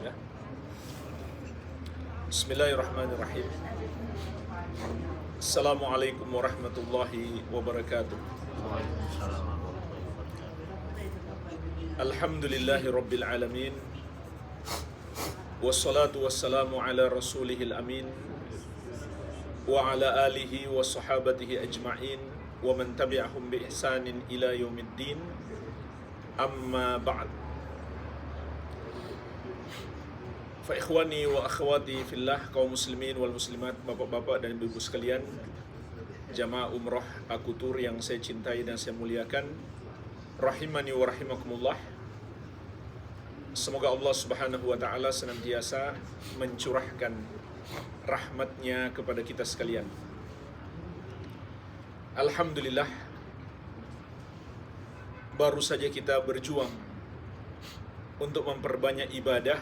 Ya. Bismillahirrahmanirrahim. Assalamualaikum warahmatullahi wabarakatuh. Alhamdulillahi rabbil alamin. Wassalatu wassalamu ala rasulihil amin. Wa ala alihi wa sahabatihi ajma'in. Wa man tabi'ahum bi ihsanin ila yaumiddin. Amma ba'd. Fa ikhwani wa akhwati fillah, kaum muslimin wal muslimat, bapak-bapak dan ibu-ibu sekalian, jamaah umrah Akutur yang saya cintai dan saya muliakan, rahimani wa rahimakumullah. Semoga Allah Subhanahu wa taala senantiasa mencurahkan rahmatnya kepada kita sekalian. Alhamdulillah, baru saja kita berjuang untuk memperbanyak ibadah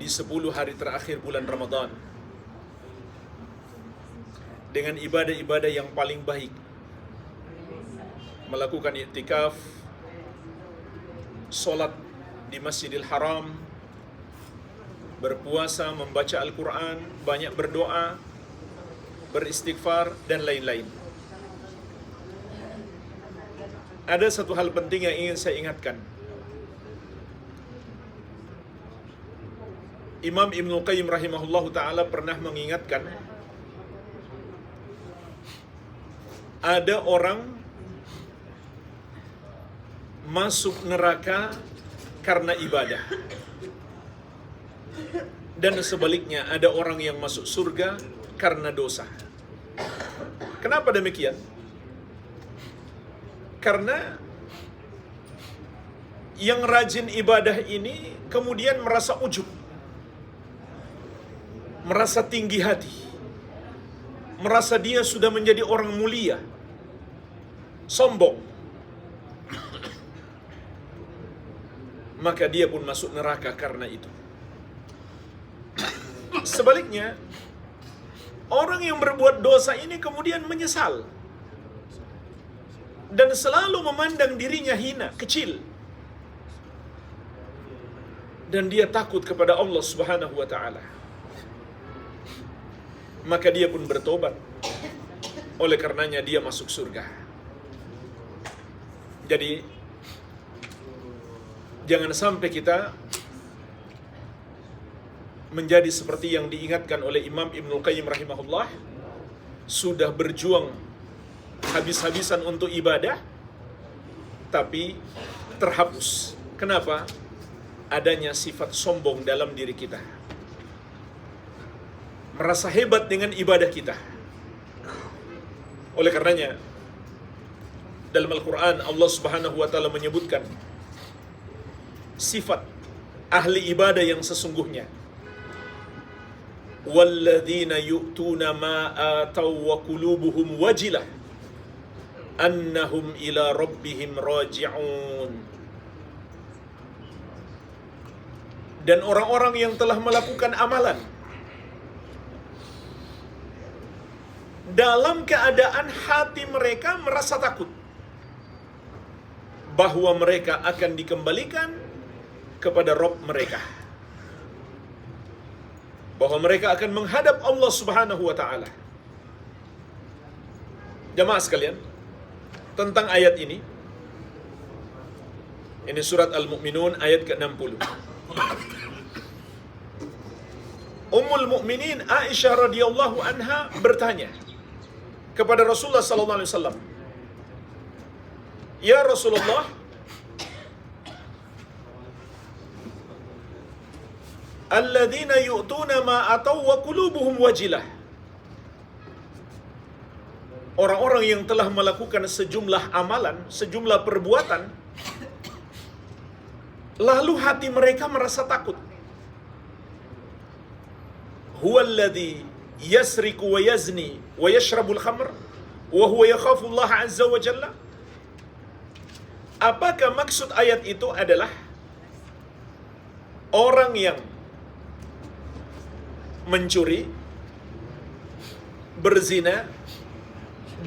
di 10 hari terakhir bulan Ramadan dengan ibadah-ibadah yang paling baik, melakukan iktikaf, solat di Masjidil Haram, berpuasa, membaca Al-Quran, banyak berdoa, beristighfar, dan lain-lain. Ada satu hal penting yang ingin saya ingatkan. Imam Ibnul Qayyim rahimahullahu ta'ala pernah mengingatkan, ada orang masuk neraka karena ibadah, dan sebaliknya ada orang yang masuk surga karena dosa. Kenapa demikian? Karena yang rajin ibadah ini kemudian merasa ujub, merasa tinggi hati, merasa dia sudah menjadi orang mulia, sombong, maka dia pun masuk neraka karena itu. Sebaliknya, orang yang berbuat dosa ini kemudian menyesal dan selalu memandang dirinya hina, kecil, dan dia takut kepada Allah Subhanahu wa taala. Maka dia pun bertobat. Oleh karenanya dia masuk surga. Jadi jangan sampai kita menjadi seperti yang diingatkan oleh Imam Ibnul Qayyim rahimahullah, sudah berjuang habis-habisan untuk ibadah tapi terhapus. Kenapa? Adanya sifat sombong dalam diri kita, merasa hebat dengan ibadah kita. Oleh karenanya dalam Al-Quran Allah Subhanahu wa ta'ala menyebutkan sifat ahli ibadah yang sesungguhnya. Walladzina yu'tuna ma ataw wa qulubuhum wajilah annahum ila rabbihim raji'un. Dan orang-orang yang telah melakukan amalan dalam keadaan hati mereka merasa takut bahwa mereka akan dikembalikan kepada Rabb mereka, bahwa mereka akan menghadap Allah Subhanahu wa ta'ala. Jamaah sekalian, tentang ayat ini surat Al-Mu'minun ayat ke-60. Ummul Mukminin Aisyah radhiyallahu anha bertanya kepada Rasulullah sallallahu alaihi wasallam, "Ya Rasulullah, alladzina yu'tuna ma ataw wa qulubuhum wajilah." Orang-orang yang telah melakukan sejumlah amalan, sejumlah perbuatan, lalu hati mereka merasa takut. Huwallazi yasriku wa yazni wa yashrabul khamr wa huwa yakhafu Allah azza wa jalla. Apakah maksud ayat itu adalah orang yang mencuri, berzina,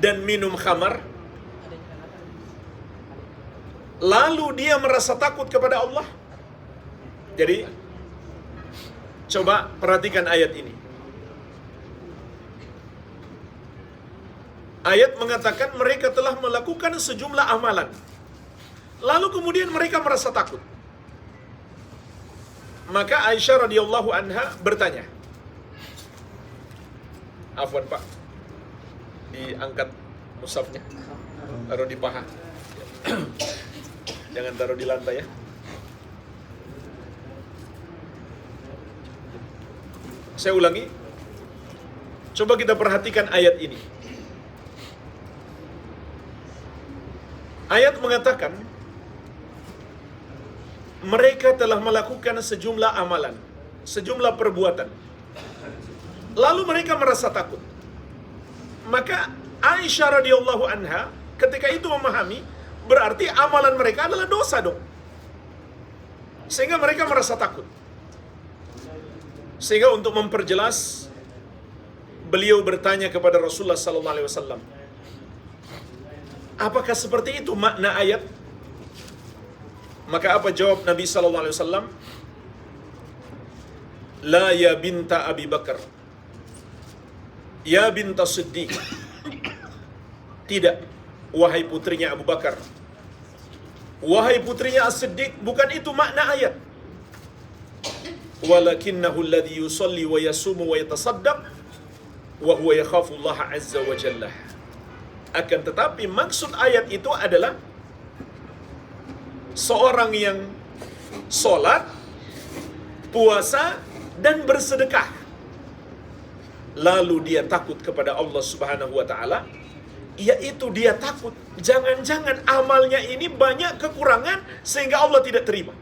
dan minum khamar, lalu dia merasa takut kepada Allah? Jadi coba perhatikan ayat ini. Ayat mengatakan mereka telah melakukan sejumlah amalan. Lalu kemudian mereka merasa takut. Maka Aisyah radhiyallahu anha bertanya. Afwan Pak, diangkat mushafnya, taruh di paha. Jangan taruh di lantai ya. Saya ulangi. Coba kita perhatikan ayat ini. Ayat mengatakan mereka telah melakukan sejumlah amalan, sejumlah perbuatan. Lalu mereka merasa takut. Maka Aisyah radhiyallahu anha ketika itu memahami berarti amalan mereka adalah dosa dong. Sehingga mereka merasa takut. Sehingga untuk memperjelas, beliau bertanya kepada Rasulullah sallallahu alaihi wasallam, apakah seperti itu makna ayat? Maka apa jawab Nabi sallallahu alaihi wasallam? La ya binta Abi Bakar, ya binta Siddiq. Tidak, wahai putrinya Abu Bakar, wahai putrinya As-Siddiq, bukan itu makna ayat. Walakinnahu alladhi yusalli wa yasumu wa yatasaddaq wa huwa yakhafu Allah azza wa jalla. Akan tetapi maksud ayat itu adalah seorang yang solat, puasa, dan bersedekah, lalu dia takut kepada Allah Subhanahu wa ta'ala, yaitu dia takut jangan-jangan amalnya ini banyak kekurangan sehingga Allah tidak terima.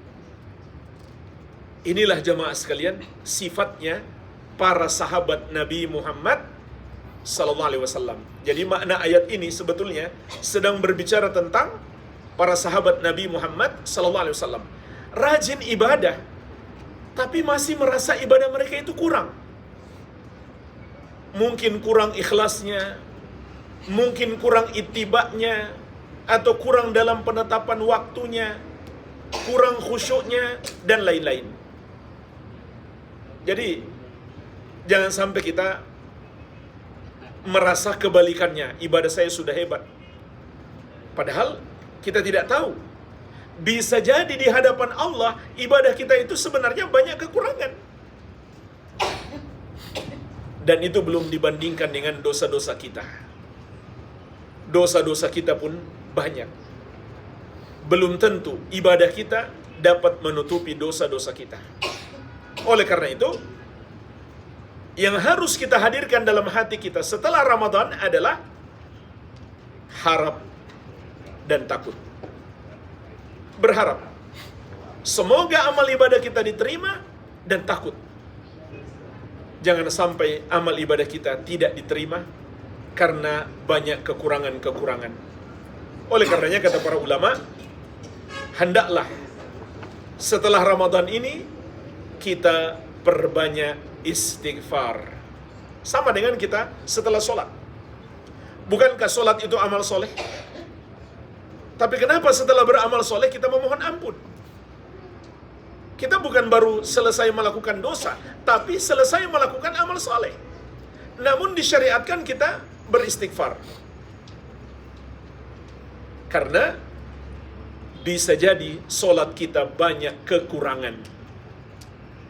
Inilah jamaah sekalian sifatnya para sahabat Nabi Muhammad sallallahu alaihi wasallam. Jadi makna ayat ini sebetulnya sedang berbicara tentang para sahabat Nabi Muhammad sallallahu alaihi wasallam. Rajin ibadah, tapi masih merasa ibadah mereka itu kurang. Mungkin kurang ikhlasnya, mungkin kurang ittiba'nya, atau kurang dalam penetapan waktunya, kurang khusyuknya, dan lain-lain. Jadi jangan sampai kita merasa kebalikannya, ibadah saya sudah hebat. Padahal kita tidak tahu. Bisa jadi di hadapan Allah ibadah kita itu sebenarnya banyak kekurangan. Dan itu belum dibandingkan dengan dosa-dosa kita. Dosa-dosa kita pun banyak. Belum tentu ibadah kita dapat menutupi dosa-dosa kita. Oleh karena itu, yang harus kita hadirkan dalam hati kita setelah Ramadan adalah harap dan takut. Berharap semoga amal ibadah kita diterima, dan takut jangan sampai amal ibadah kita tidak diterima karena banyak kekurangan-kekurangan. Oleh karenanya kata para ulama, hendaklah setelah Ramadan ini kita perbanyak istighfar. Sama dengan kita setelah sholat. Bukankah sholat itu amal soleh? Tapi kenapa setelah beramal soleh kita memohon ampun? Kita bukan baru selesai melakukan dosa, tapi selesai melakukan amal soleh. Namun disyariatkan kita beristighfar. Karena bisa jadi sholat kita banyak kekurangan.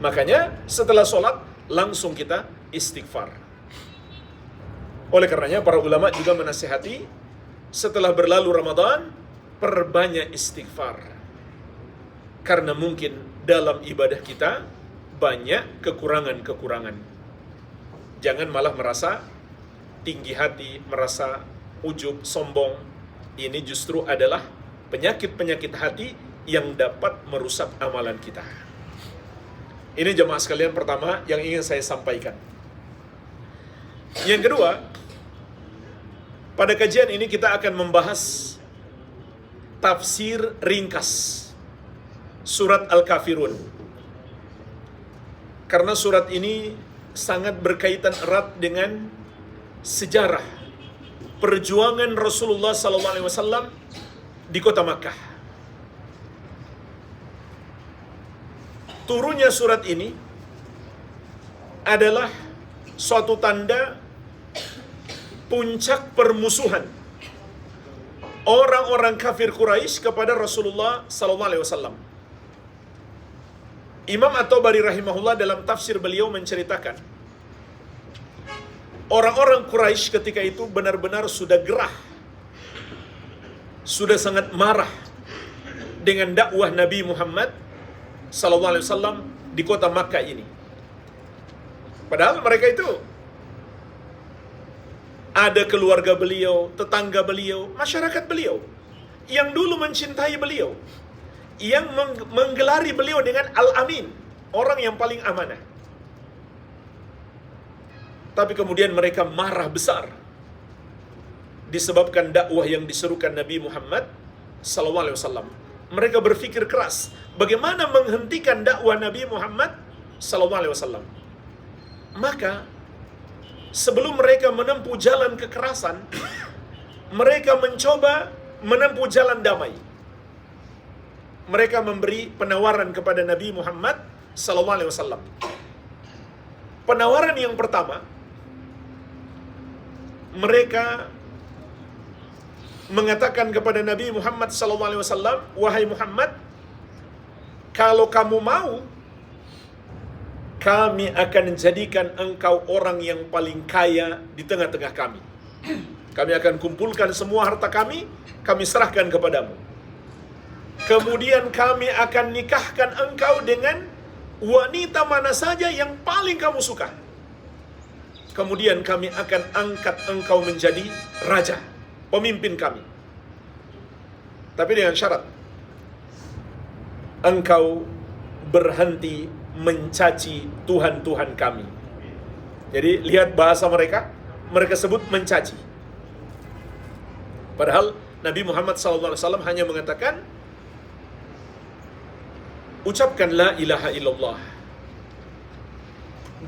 Makanya setelah sholat langsung kita istighfar. Oleh karenanya para ulama juga menasihati setelah berlalu Ramadan perbanyak istighfar. Karena mungkin dalam ibadah kita banyak kekurangan-kekurangan. Jangan malah merasa tinggi hati, merasa ujub, sombong. Ini justru adalah penyakit-penyakit hati yang dapat merusak amalan kita. Ini jemaah sekalian pertama yang ingin saya sampaikan. Yang kedua, pada kajian ini kita akan membahas tafsir ringkas surat Al-Kafirun. Karena surat ini sangat berkaitan erat dengan sejarah perjuangan Rasulullah SAW di kota Makkah. turunnya surat ini adalah suatu tanda puncak permusuhan orang-orang kafir Quraisy kepada Rasulullah sallallahu alaihi wasallam. Imam At-Tabari rahimahullah dalam tafsir beliau menceritakan, orang-orang Quraisy ketika itu benar-benar sudah gerah, sudah sangat marah dengan dakwah Nabi Muhammad sallallahu alaihi wasallam di kota Makkah ini. Padahal mereka itu ada keluarga beliau, tetangga beliau, masyarakat beliau yang dulu mencintai beliau, yang menggelari beliau dengan Al-Amin, orang yang paling amanah. Tapi kemudian mereka marah besar disebabkan dakwah yang diserukan Nabi Muhammad sallallahu alaihi wasallam. Mereka berpikir keras bagaimana menghentikan dakwah Nabi Muhammad sallallahu alaihi wasallam. Maka sebelum mereka menempuh jalan kekerasan, mereka mencoba menempuh jalan damai. Mereka memberi penawaran kepada Nabi Muhammad sallallahu alaihi wasallam. Penawaran yang pertama, mereka mengatakan kepada Nabi Muhammad sallallahu alaihi wasallam, "Wahai Muhammad, kalau kamu mau, kami akan jadikan engkau orang yang paling kaya di tengah-tengah kami. Kami akan kumpulkan semua harta kami serahkan kepadamu. Kemudian kami akan nikahkan engkau dengan wanita mana saja yang paling kamu suka. Kemudian kami akan angkat engkau menjadi raja, pemimpin kami. Tapi dengan syarat, engkau berhenti mencaci Tuhan-Tuhan kami." Jadi lihat bahasa mereka, mereka sebut mencaci. Padahal Nabi Muhammad SAW hanya mengatakan, ucapkan la ilaha illallah.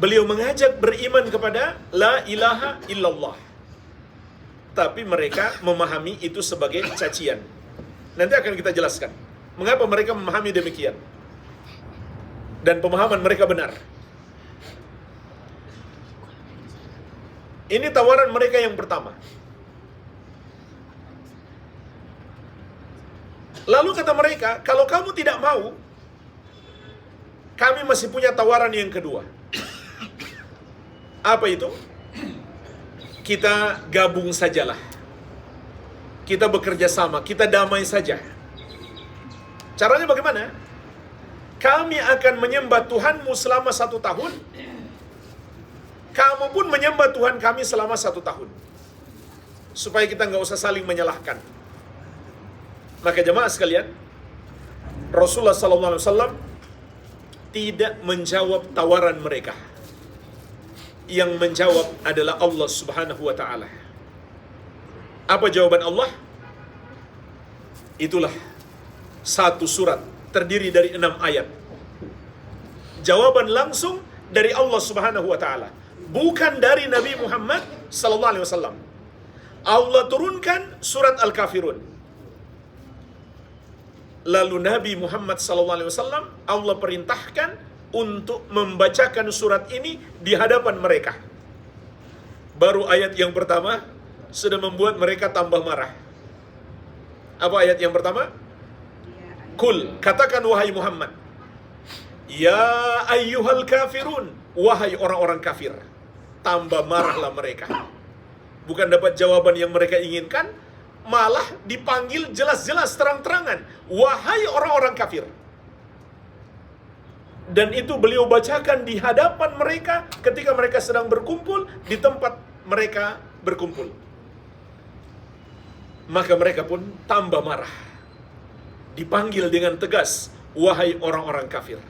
Beliau mengajak beriman kepada la ilaha illallah. Tapi mereka memahami itu sebagai cacian. Nanti akan kita jelaskan mengapa mereka memahami demikian. Dan pemahaman mereka benar. Ini tawaran mereka yang pertama. Lalu kata mereka, kalau kamu tidak mau, kami masih punya tawaran yang kedua. Apa itu? Kita gabung sajalah. Kita bekerja sama, kita damai saja. Caranya bagaimana? Kami akan menyembah Tuhanmu selama 1 tahun. Kamu pun menyembah Tuhan kami selama 1 tahun. Supaya kita nggak usah saling menyalahkan. Maka jemaah sekalian, Rasulullah SAW tidak menjawab tawaran mereka. Yang menjawab adalah Allah Subhanahu wa Ta'ala. Apa jawaban Allah? Itulah satu surat terdiri dari 6 ayat. Jawaban langsung dari Allah Subhanahu wa Ta'ala, bukan dari Nabi Muhammad sallallahu alaihi wasallam. Allah turunkan surat Al-Kafirun. Lalu Nabi Muhammad sallallahu alaihi wasallam Allah perintahkan untuk membacakan surat ini di hadapan mereka. Baru ayat yang pertama sudah membuat mereka tambah marah. Apa ayat yang pertama? Kul, katakan wahai Muhammad, ya ayyuhal kafirun, wahai orang-orang kafir. Tambah marahlah mereka. Bukan dapat jawaban yang mereka inginkan, malah dipanggil jelas-jelas terang-terangan, wahai orang-orang kafir. Dan itu beliau bacakan di hadapan mereka ketika mereka sedang berkumpul di tempat mereka berkumpul. Maka mereka pun tambah marah. Dipanggil dengan tegas, wahai orang-orang kafir.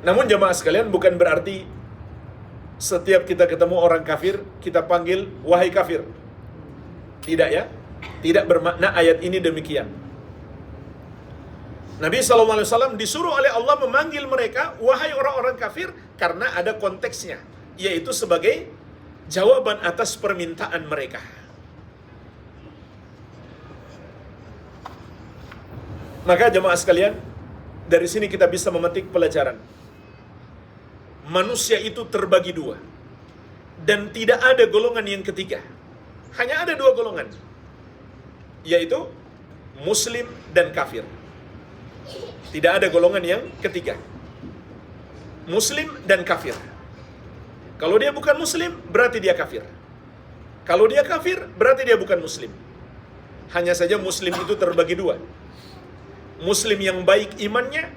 Namun jemaah sekalian, bukan berarti setiap kita ketemu orang kafir, kita panggil wahai kafir. Tidak ya. Tidak bermakna ayat ini demikian. Nabi SAW disuruh oleh Allah memanggil mereka wahai orang-orang kafir karena ada konteksnya, yaitu sebagai jawaban atas permintaan mereka. Maka jemaah sekalian, Dari sini kita bisa memetik pelajaran. Manusia itu terbagi dua. Dan tidak ada golongan yang ketiga. Hanya ada dua golongan. Yaitu Muslim dan kafir. Tidak ada golongan yang ketiga. Muslim dan kafir. Kalau dia bukan Muslim, berarti dia kafir. Kalau dia kafir, berarti dia bukan Muslim. Hanya saja Muslim itu terbagi dua. Muslim yang baik imannya,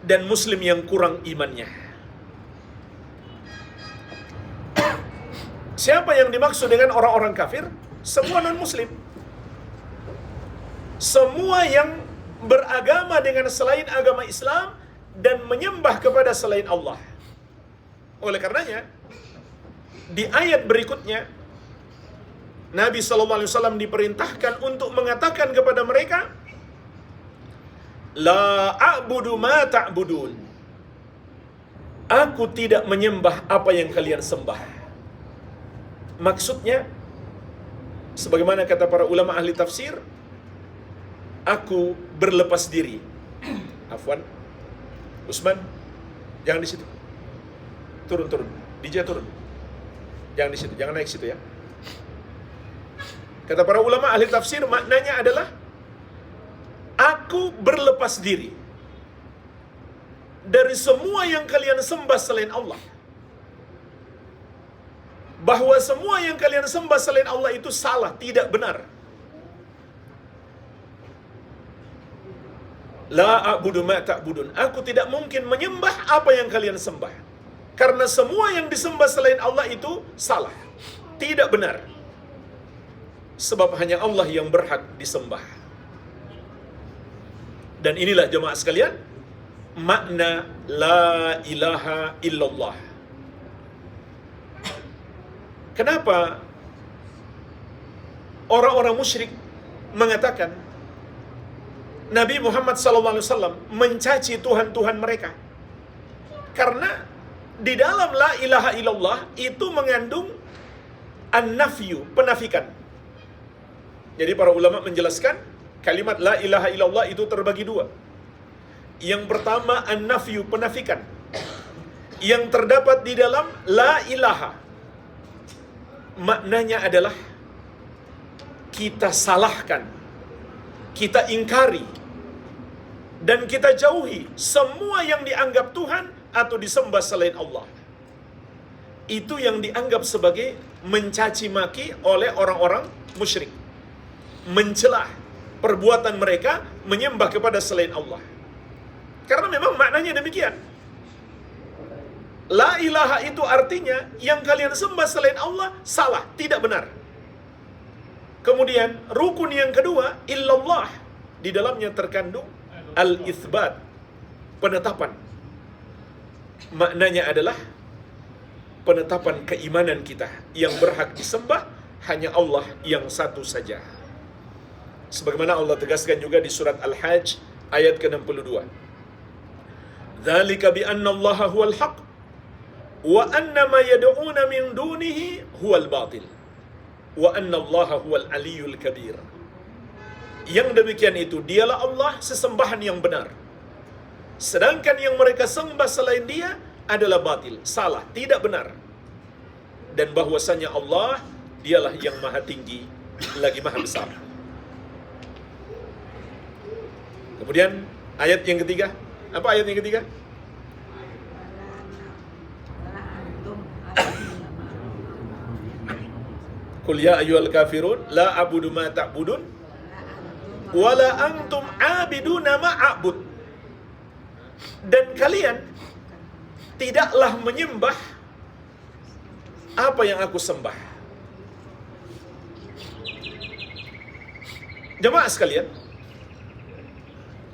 dan Muslim yang kurang imannya. Siapa yang dimaksud dengan orang-orang kafir? Semua non-Muslim. Semua yang beragama dengan selain agama Islam dan menyembah kepada selain Allah. Oleh karenanya, di ayat berikutnya, Nabi SAW diperintahkan untuk mengatakan kepada mereka, La a'budu ma ta'budun. Aku tidak menyembah apa yang kalian sembah. Maksudnya, sebagaimana kata para ulama ahli tafsir, aku berlepas diri. Afwan, Usman, jangan di situ. Turun. DJ turun. Jangan di situ, jangan naik situ ya. Kata para ulama ahli tafsir, maknanya adalah aku berlepas diri dari semua yang kalian sembah selain Allah. Bahwa semua yang kalian sembah selain Allah itu salah, tidak benar. La a'budu ma ta'budun. Aku tidak mungkin menyembah apa yang kalian sembah. Karena semua yang disembah selain Allah itu salah, tidak benar. Sebab hanya Allah yang berhak disembah. Dan inilah jemaah sekalian, makna la ilaha illallah. Kenapa orang-orang musyrik mengatakan Nabi Muhammad SAW mencaci Tuhan-Tuhan mereka? Karena di dalam la ilaha illallah itu mengandung an-nafyu, penafikan. Jadi para ulama menjelaskan kalimat la ilaha illallah itu terbagi dua. Yang pertama an-nafyu, penafikan, yang terdapat di dalam la ilaha. Maknanya adalah kita salahkan, kita ingkari, dan kita jauhi semua yang dianggap Tuhan atau disembah selain Allah. Itu yang dianggap sebagai mencaci maki oleh orang-orang musyrik, mencelah perbuatan mereka menyembah kepada selain Allah. Karena memang maknanya demikian. La ilaha itu artinya yang kalian sembah selain Allah salah, tidak benar. Kemudian rukun yang kedua, illallah, di dalamnya terkandung al-itsbat, penetapan. Maknanya adalah penetapan keimanan kita yang berhak disembah hanya Allah yang satu saja. Sebagaimana Allah tegaskan juga di surat Al-Hajj ayat ke-62. Dzalika bi anna Allaha huwal haqq wa anna ma yad'una min dunihi huwal batil wa anna Allaha huwal aliyyul kabir. Yang demikian itu dialah Allah sesembahan yang benar, sedangkan yang mereka sembah selain dia adalah batil, salah, tidak benar. Dan bahwasanya Allah dialah yang maha tinggi lagi maha besar. Kemudian ayat yang ketiga, apa ayat yang ketiga? Qul ya ayyuhal kafirun la a'budu ma ta'budun wala antum 'abiduna ma a'bud. Dan kalian tidaklah menyembah apa yang aku sembah. Jemaah sekalian,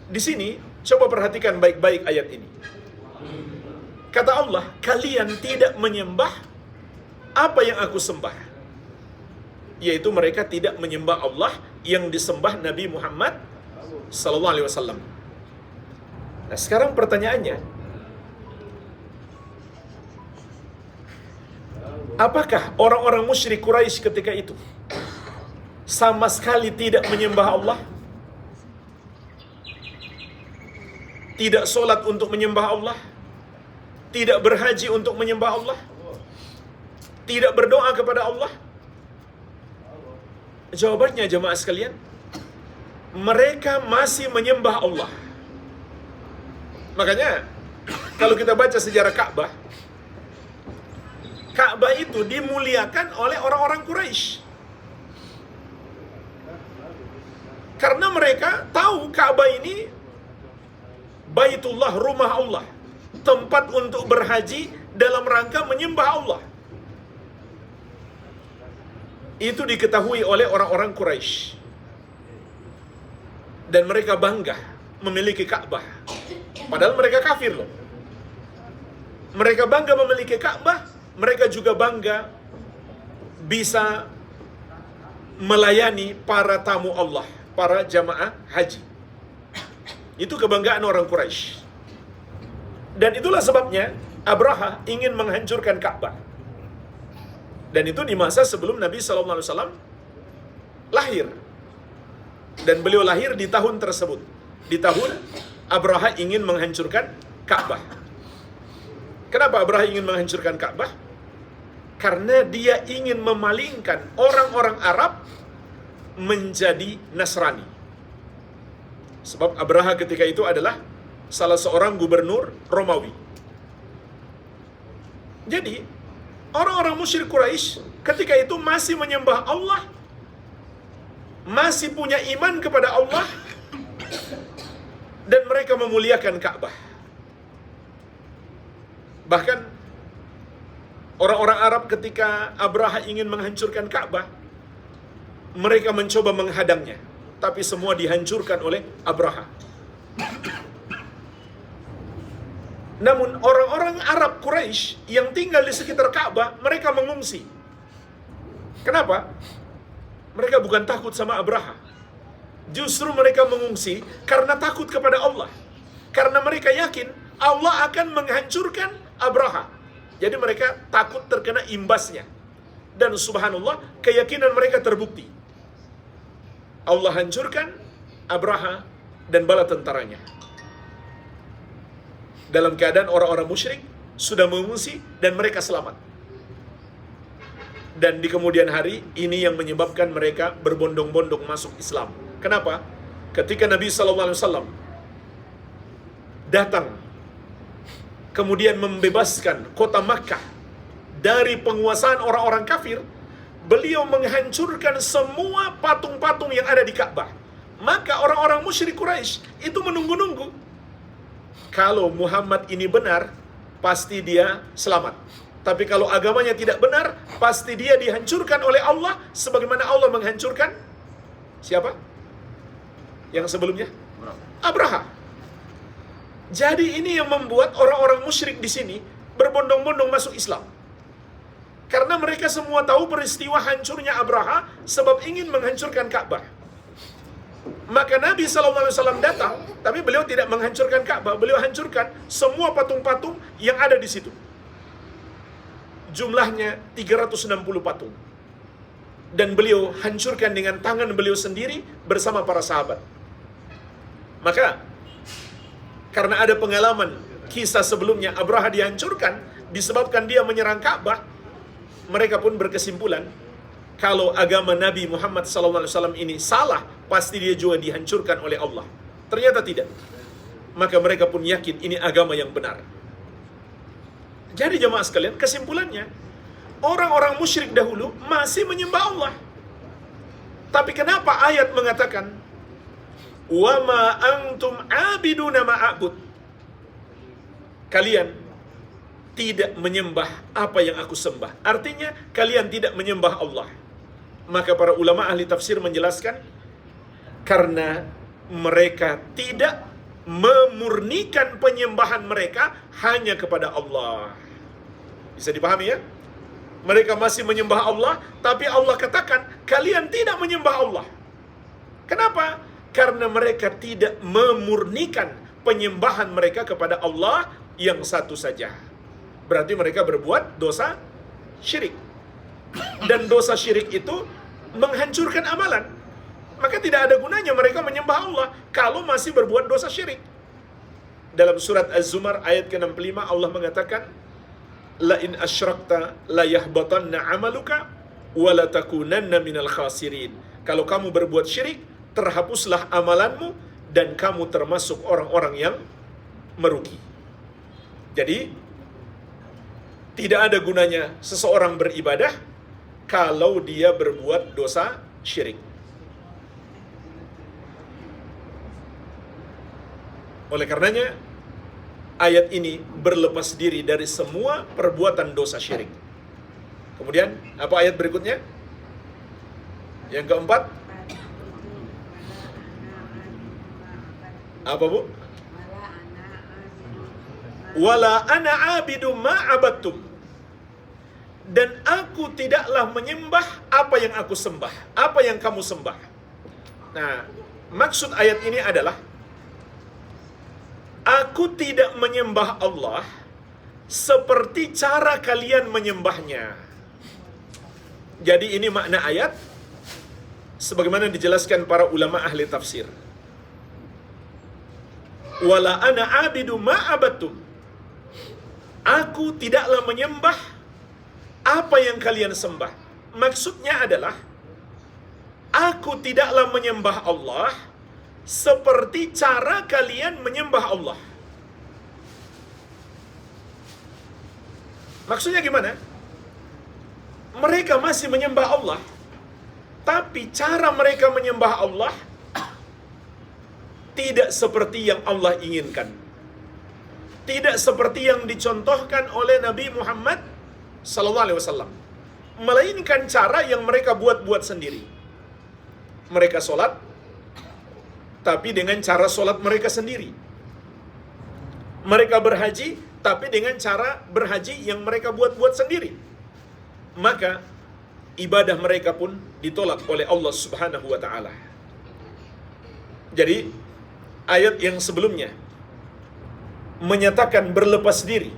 di sini coba perhatikan baik-baik ayat ini. Kata Allah, kalian tidak menyembah apa yang aku sembah. Yaitu mereka tidak menyembah Allah yang disembah Nabi Muhammad sallallahu alaihi wasallam. Nah, sekarang pertanyaannya, apakah orang-orang musyrik Quraisy ketika itu sama sekali tidak menyembah Allah? tidak solat untuk menyembah Allah, tidak berhaji untuk menyembah Allah, tidak berdoa kepada Allah? Jawabannya jemaah sekalian, mereka masih menyembah Allah. Makanya kalau kita baca sejarah Ka'bah, Ka'bah itu dimuliakan oleh orang-orang Quraisy. Karena mereka tahu Ka'bah ini Baitullah, rumah Allah, tempat untuk berhaji dalam rangka menyembah Allah. Itu diketahui oleh orang-orang Quraisy. Dan mereka bangga memiliki Ka'bah. Padahal mereka kafir loh. Mereka bangga memiliki Ka'bah, mereka juga bangga bisa melayani para tamu Allah, para jamaah haji. Itu kebanggaan orang Quraisy. Dan itulah sebabnya Abraha ingin menghancurkan Ka'bah. Dan itu di masa sebelum Nabi SAW lahir. Dan beliau lahir di tahun tersebut. Di tahun Abraha ingin menghancurkan Ka'bah. Kenapa Abraha ingin menghancurkan Ka'bah? Karena dia ingin memalingkan orang-orang Arab menjadi Nasrani. Sebab Abraha ketika itu adalah salah seorang gubernur Romawi. Jadi, orang-orang musyrik Quraisy ketika itu masih menyembah Allah, masih punya iman kepada Allah, dan mereka memuliakan Ka'bah. Bahkan orang-orang Arab ketika Abraha ingin menghancurkan Ka'bah, mereka mencoba menghadangnya, tapi semua dihancurkan oleh Abraha. Namun orang-orang Arab Quraisy yang tinggal di sekitar Ka'bah, mereka mengungsi. Kenapa? Mereka bukan takut sama Abraha. Justru mereka mengungsi karena takut kepada Allah. Karena mereka yakin Allah akan menghancurkan Abraha. Jadi mereka takut terkena imbasnya. Dan subhanallah, keyakinan mereka terbukti. Allah hancurkan Abraha dan bala tentaranya. Dalam keadaan orang-orang musyrik sudah mengungsi dan mereka selamat. Dan di kemudian hari, ini yang menyebabkan mereka berbondong-bondong masuk Islam. Kenapa? Ketika Nabi SAW datang, kemudian membebaskan kota Makkah dari penguasaan orang-orang kafir, beliau menghancurkan semua patung-patung yang ada di Ka'bah. Maka orang-orang musyrik Quraisy itu menunggu-nunggu. Kalau Muhammad ini benar, pasti dia selamat. Tapi kalau agamanya tidak benar, pasti dia dihancurkan oleh Allah sebagaimana Allah menghancurkan siapa? Yang sebelumnya? Abraha. Jadi ini yang membuat orang-orang musyrik di sini berbondong-bondong masuk Islam. Karena mereka semua tahu peristiwa hancurnya Abraha sebab ingin menghancurkan Ka'bah. Maka Nabi SAW datang, tapi beliau tidak menghancurkan Ka'bah, beliau hancurkan semua patung-patung yang ada di situ. Jumlahnya 360 patung. Dan beliau hancurkan dengan tangan beliau sendiri bersama para sahabat. Maka, karena ada pengalaman kisah sebelumnya Abraha dihancurkan disebabkan dia menyerang Ka'bah, mereka pun berkesimpulan kalau agama Nabi Muhammad SAW ini salah, pasti dia juga dihancurkan oleh Allah. Ternyata tidak. Maka mereka pun yakin ini agama yang benar. Jadi jemaah sekalian, kesimpulannya, orang-orang musyrik dahulu masih menyembah Allah. Tapi kenapa ayat mengatakan, "Wa ma antum abiduna ma a'bud"? Kalian tidak menyembah apa yang aku sembah. Artinya, kalian tidak menyembah Allah. Maka para ulama ahli tafsir menjelaskan, karena mereka tidak memurnikan penyembahan mereka hanya kepada Allah. Bisa dipahami ya? Mereka masih menyembah Allah, tapi Allah katakan, kalian tidak menyembah Allah. Kenapa? Karena mereka tidak memurnikan penyembahan mereka kepada Allah yang satu saja. Berarti mereka berbuat dosa syirik. Dan dosa syirik itu menghancurkan amalan. Maka tidak ada gunanya mereka menyembah Allah kalau masih berbuat dosa syirik. dalam surat Az-Zumar ayat ke-65 Allah mengatakan, la in asyrakta la yahbatanna 'amaluka wa la takunanna minal khasirin. Kalau kamu berbuat syirik, terhapuslah amalanmu dan kamu termasuk orang-orang yang merugi. Jadi tidak ada gunanya seseorang beribadah kalau dia berbuat dosa syirik. Oleh karenanya, ayat ini berlepas diri dari semua perbuatan dosa syirik. Kemudian, apa ayat berikutnya? Yang keempat, apa Bu? Wala ana abidu ma abattum. Dan aku tidaklah menyembah apa yang aku sembah, apa yang kamu sembah. Nah, maksud ayat ini adalah aku tidak menyembah Allah seperti cara kalian menyembahnya. Jadi ini makna ayat sebagaimana dijelaskan para ulama ahli tafsir. Wala ana abidu ma abattum. Aku tidaklah menyembah apa yang kalian sembah. Maksudnya adalah aku tidaklah menyembah Allah seperti cara kalian menyembah Allah. Maksudnya gimana? Mereka masih menyembah Allah, tapi cara mereka menyembah Allah tidak seperti yang Allah inginkan. Tidak seperti yang dicontohkan oleh Nabi Muhammad sallallahu alaihi wasallam. Melainkan cara yang mereka buat-buat sendiri. Mereka solat, tapi dengan cara solat mereka sendiri. Mereka berhaji, tapi dengan cara berhaji yang mereka buat-buat sendiri. Maka ibadah mereka pun ditolak oleh Allah Subhanahu wa taala. Jadi ayat yang sebelumnya menyatakan berlepas diri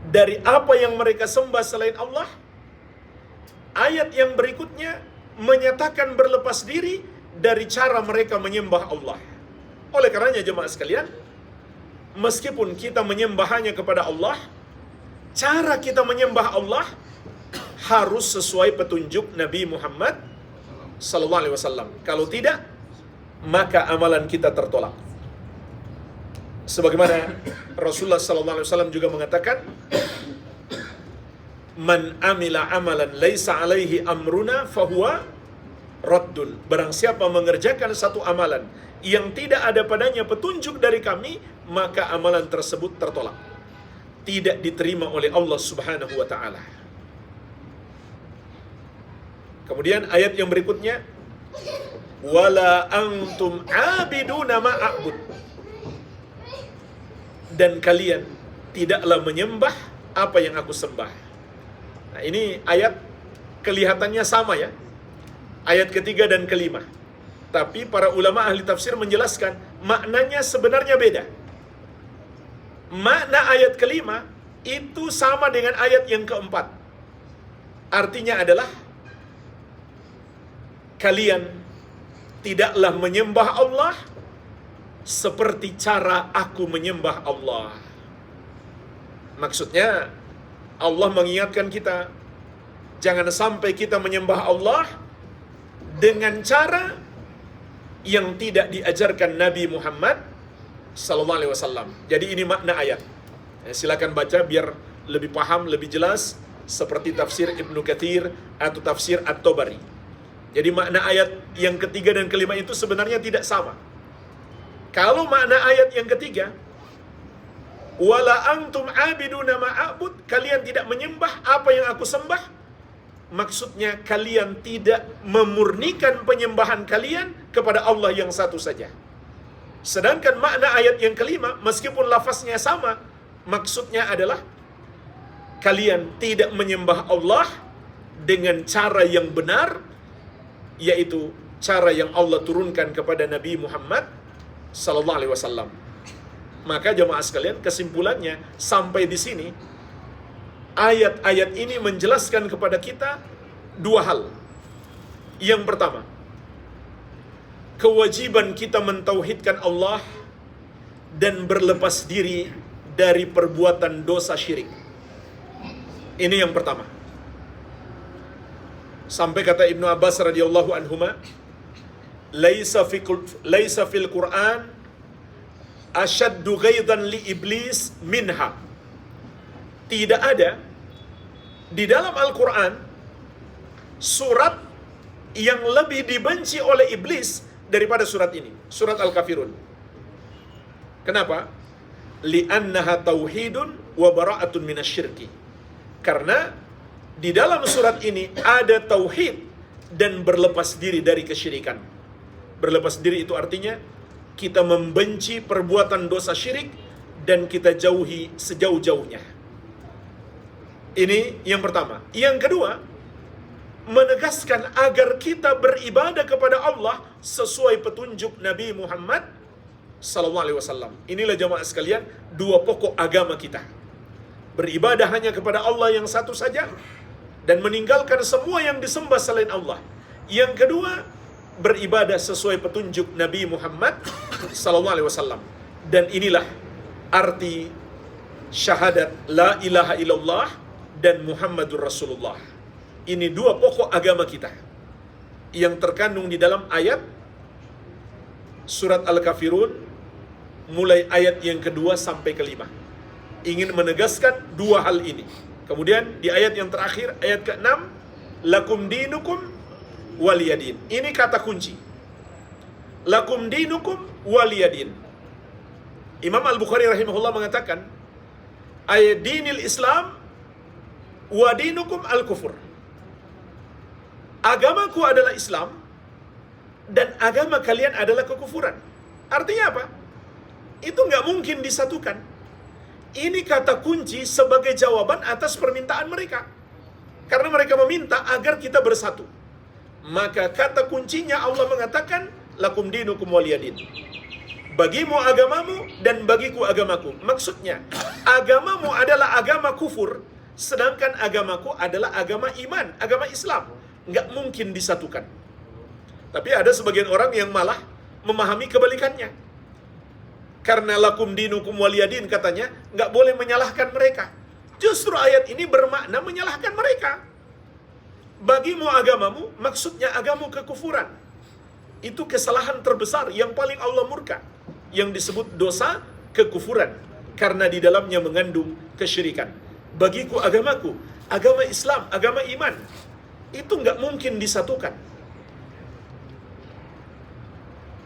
dari apa yang mereka sembah selain Allah. Ayat yang berikutnya menyatakan berlepas diri dari cara mereka menyembah Allah. Oleh karenanya jemaah sekalian, meskipun kita menyembah hanya kepada Allah, cara kita menyembah Allah harus sesuai petunjuk Nabi Muhammad sallallahu alaihi wasallam. Kalau tidak, maka amalan kita tertolak. Sebagaimana Rasulullah sallallahu alaihi wasallam juga mengatakan, man amila amalan laisa alaihi amruna fahuwa raddun. Barang siapa mengerjakan satu amalan yang tidak ada padanya petunjuk dari kami, maka amalan tersebut tertolak, tidak diterima oleh Allah Subhanahu wa taala. Kemudian ayat yang berikutnya, wala antum abiduna ma a'bud. Dan kalian tidaklah menyembah apa yang aku sembah. Nah, ini ayat kelihatannya sama ya. Ayat ketiga dan kelima. Tapi para ulama ahli tafsir menjelaskan maknanya sebenarnya beda. Makna ayat kelima itu sama dengan ayat yang keempat. Artinya adalah kalian tidaklah menyembah Allah seperti cara aku menyembah Allah. Maksudnya Allah mengingatkan kita, jangan sampai kita menyembah Allah dengan cara yang tidak diajarkan Nabi Muhammad sallallahu alaihi wasallam. Jadi ini makna ayat. Silakan baca biar lebih paham, lebih jelas, seperti tafsir Ibnu Katsir atau tafsir At-Tabari. Jadi makna ayat yang ketiga dan kelima itu sebenarnya tidak sama. Kalau makna ayat yang ketiga, wala antum abiduna ma a'bud, kalian tidak menyembah apa yang aku sembah, maksudnya kalian tidak memurnikan penyembahan kalian kepada Allah yang satu saja. Sedangkan makna ayat yang kelima, meskipun lafaznya sama, maksudnya adalah kalian tidak menyembah Allah dengan cara yang benar, yaitu cara yang Allah turunkan kepada Nabi Muhammad sallallahu alaihi wasallam. Maka jemaah sekalian, kesimpulannya sampai di sini ayat-ayat ini menjelaskan kepada kita dua hal. Yang pertama, kewajiban kita mentauhidkan Allah dan berlepas diri dari perbuatan dosa syirik. Ini yang pertama. Sampai kata Ibnu Abbas radhiyallahu anhuma, laisa fil Qur'an asyaddu ghaidan li iblis minha. Tidak ada di dalam Al-Qur'an surat yang lebih dibenci oleh iblis daripada surat ini, surat Al-Kafirun. Kenapa? Li'annaha tauhidun wa bara'atun minasyirki. Karena di dalam surat ini ada tauhid dan berlepas diri dari kesyirikan. Berlepas diri itu artinya kita membenci perbuatan dosa syirik dan kita jauhi sejauh-jauhnya. Ini yang pertama. Yang kedua, menegaskan agar kita beribadah kepada Allah sesuai petunjuk Nabi Muhammad sallallahu alaihi wasallam. Inilah jamaah sekalian, dua pokok agama kita. Beribadah hanya kepada Allah yang satu saja dan meninggalkan semua yang disembah selain Allah. Yang kedua, beribadah sesuai petunjuk Nabi Muhammad sallallahu alaihi wasallam. Dan inilah arti syahadat la ilaha illallah dan Muhammadur Rasulullah. Ini dua pokok agama kita yang terkandung di dalam ayat surat Al-Kafirun, mulai ayat yang kedua sampai kelima. Ingin menegaskan dua hal ini. Kemudian di ayat yang terakhir, ayat ke-6, lakum dinukum waliyadin. Ini kata kunci. Lakum dinukum waliyadin. Imam Al-Bukhari rahimahullah mengatakan, ayat dinil Islam wa dinukum al-kufur. Agamaku adalah Islam dan agama kalian adalah kekufuran. Artinya apa? Itu nggak mungkin disatukan. Ini kata kunci sebagai jawaban atas permintaan mereka. Karena mereka meminta agar kita bersatu. Maka kata kuncinya Allah mengatakan, lakum dinukum waliyadin. Bagimu agamamu dan bagiku agamaku. Maksudnya, agamamu adalah agama kufur, sedangkan agamaku adalah agama iman, agama Islam. Nggak mungkin disatukan. Tapi ada sebagian orang yang malah memahami kebalikannya. Karena lakum dinukum waliyadin katanya, nggak boleh menyalahkan mereka. Justru ayat ini bermakna menyalahkan mereka. Bagimu agamamu, maksudnya agamu kekufuran. Itu kesalahan terbesar yang paling Allah murka, yang disebut dosa kekufuran, karena di dalamnya mengandung kesyirikan. Bagiku agamaku, agama Islam, agama iman, itu nggak mungkin disatukan.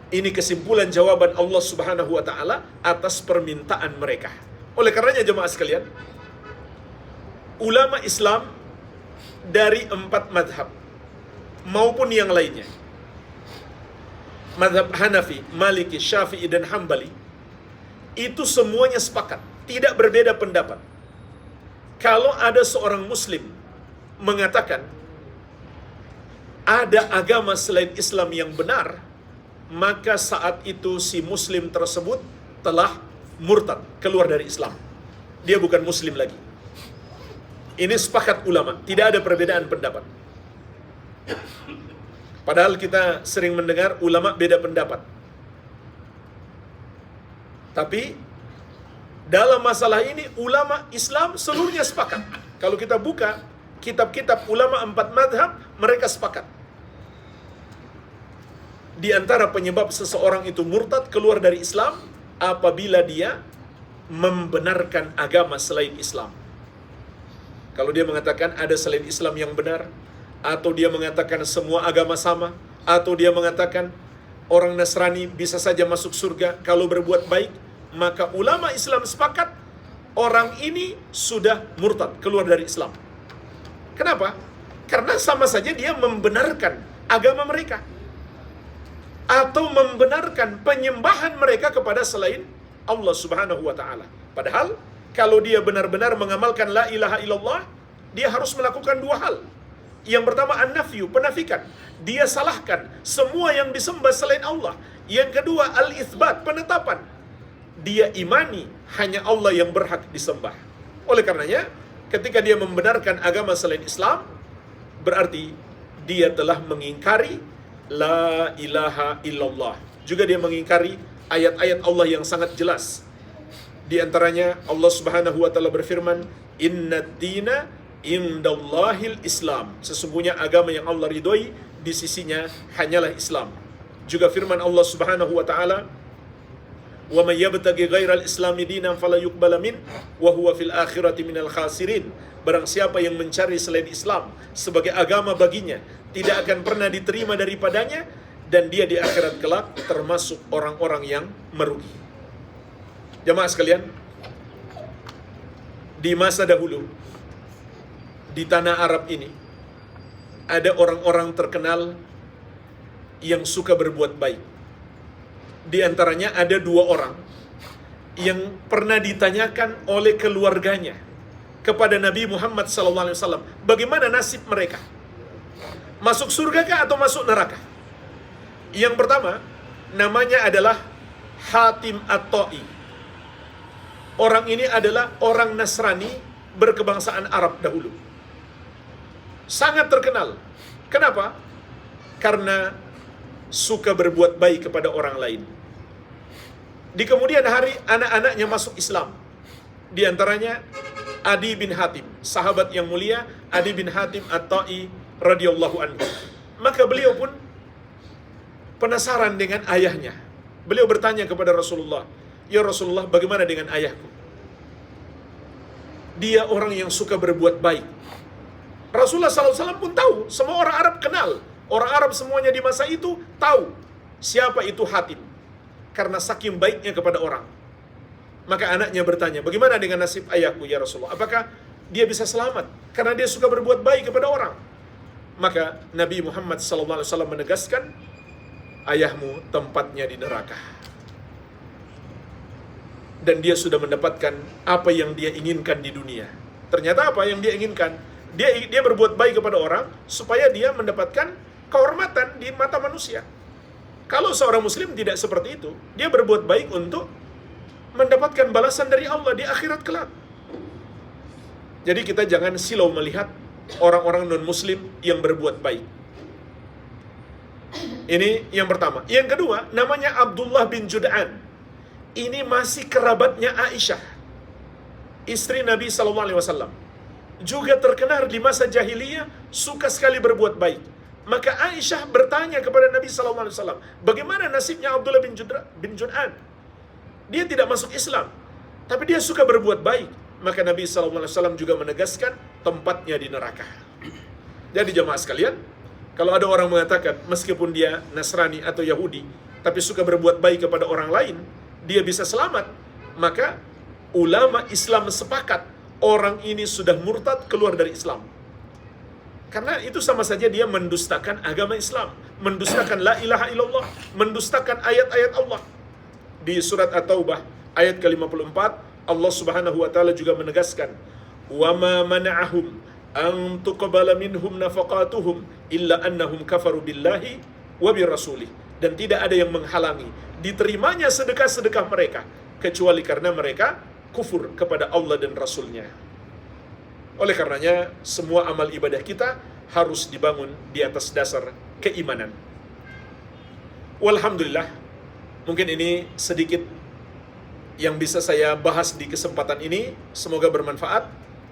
Ini kesimpulan jawaban Allah Subhanahu wa Ta'ala atas permintaan mereka. Oleh karenanya jemaah sekalian, ulama Islam dari 4 madhab maupun yang lainnya, madhab Hanafi, Maliki, Syafi'i, dan Hambali, itu semuanya sepakat, tidak berbeda pendapat. Kalau ada seorang Muslim mengatakan ada agama selain Islam yang benar, maka saat itu si Muslim tersebut telah murtad, keluar dari Islam. Dia bukan Muslim lagi. Ini sepakat ulama, tidak ada perbedaan pendapat. Padahal kita sering mendengar ulama beda pendapat. Tapi dalam masalah ini ulama Islam seluruhnya sepakat. Kalau kita buka kitab-kitab ulama 4 madhab, mereka sepakat. Di antara penyebab seseorang itu murtad, keluar dari Islam, apabila dia membenarkan agama selain Islam. Kalau dia mengatakan ada selain Islam yang benar, atau dia mengatakan semua agama sama, atau dia mengatakan orang Nasrani bisa saja masuk surga kalau berbuat baik, maka ulama Islam sepakat orang ini sudah murtad, keluar dari Islam. Kenapa? Karena sama saja dia membenarkan agama mereka, atau membenarkan penyembahan mereka kepada selain Allah Subhanahu wa Ta'ala. Padahal kalau dia benar-benar mengamalkan la ilaha illallah, dia harus melakukan 2 hal. Yang pertama an-nafyu, penafikan. Dia salahkan semua yang disembah selain Allah. Yang kedua al-itsbat, penetapan. Dia imani hanya Allah yang berhak disembah. Oleh karenanya, ketika dia membenarkan agama selain Islam, berarti dia telah mengingkari la ilaha illallah. Juga dia mengingkari ayat-ayat Allah yang sangat jelas. Di antaranya Allah Subhanahu wa taala berfirman, "Innad dina indallahil Islam." Sesungguhnya agama yang Allah ridhoi di sisinya hanyalah Islam. Juga firman Allah Subhanahu wa taala, "Wa may yabtaghi ghairal islami dinan fala yuqbala min wa huwa fil akhirati minal khasirin." Barang siapa yang mencari selain Islam sebagai agama baginya, tidak akan pernah diterima daripadanya, dan dia di akhirat kelak termasuk orang-orang yang merugi. Jamaah sekalian, di masa dahulu di tanah Arab ini ada orang-orang terkenal yang suka berbuat baik. Di antaranya ada 2 orang yang pernah ditanyakan oleh keluarganya kepada Nabi Muhammad SAW, bagaimana nasib mereka? Masuk surga kah atau masuk neraka? Yang pertama, namanya adalah Hatim At-Ta'i. Orang ini adalah orang Nasrani berkebangsaan Arab dahulu. Sangat terkenal. Kenapa? Karena suka berbuat baik kepada orang lain. Di kemudian hari, anak-anaknya masuk Islam. Di antaranya Adi bin Hatim, sahabat yang mulia Adi bin Hatim At-Ta'i radhiyallahu anhu. Maka beliau pun penasaran dengan ayahnya. Beliau bertanya kepada Rasulullah, "Ya Rasulullah, bagaimana dengan ayahku? Dia orang yang suka berbuat baik." Rasulullah SAW pun tahu, semua orang Arab kenal. Orang Arab semuanya di masa itu tahu siapa itu Hatim, karena saking baiknya kepada orang. Maka anaknya bertanya, "Bagaimana dengan nasib ayahku ya Rasulullah? Apakah dia bisa selamat? Karena dia suka berbuat baik kepada orang." Maka Nabi Muhammad SAW menegaskan, "Ayahmu tempatnya di neraka. Dan dia sudah mendapatkan apa yang dia inginkan di dunia." Ternyata apa yang dia inginkan? Dia berbuat baik kepada orang supaya dia mendapatkan kehormatan di mata manusia. Kalau seorang muslim tidak seperti itu, dia berbuat baik untuk mendapatkan balasan dari Allah di akhirat kelak. Jadi kita jangan silau melihat orang-orang non-muslim yang berbuat baik. Ini yang pertama. Yang kedua, namanya Abdullah bin Jud'an. Ini masih kerabatnya Aisyah, istri Nabi SAW. Juga terkenal di masa jahiliyah, suka sekali berbuat baik. Maka Aisyah bertanya kepada Nabi SAW, bagaimana nasibnya Abdullah bin Jud'an? Dia tidak masuk Islam, tapi dia suka berbuat baik. Maka Nabi SAW juga menegaskan tempatnya di neraka. Jadi jamaah sekalian, kalau ada orang mengatakan meskipun dia Nasrani atau Yahudi, tapi suka berbuat baik kepada orang lain, dia bisa selamat, maka ulama Islam sepakat orang ini sudah murtad, keluar dari Islam. Karena itu sama saja dia mendustakan agama Islam, mendustakan la ilaha illallah, mendustakan ayat-ayat Allah. Di surat At-Taubah ayat ke-54, Allah Subhanahu wa taala juga menegaskan, "Wa ma mana'ahum an tuqbala minhum nafaqatuhum illa annahum kafaru billahi wa birasulih." Dan tidak ada yang menghalangi diterimanya sedekah-sedekah mereka kecuali karena mereka kufur kepada Allah dan Rasulnya. Oleh karenanya, semua amal ibadah kita harus dibangun di atas dasar keimanan. Walhamdulillah, mungkin ini sedikit yang bisa saya bahas di kesempatan ini. Semoga bermanfaat.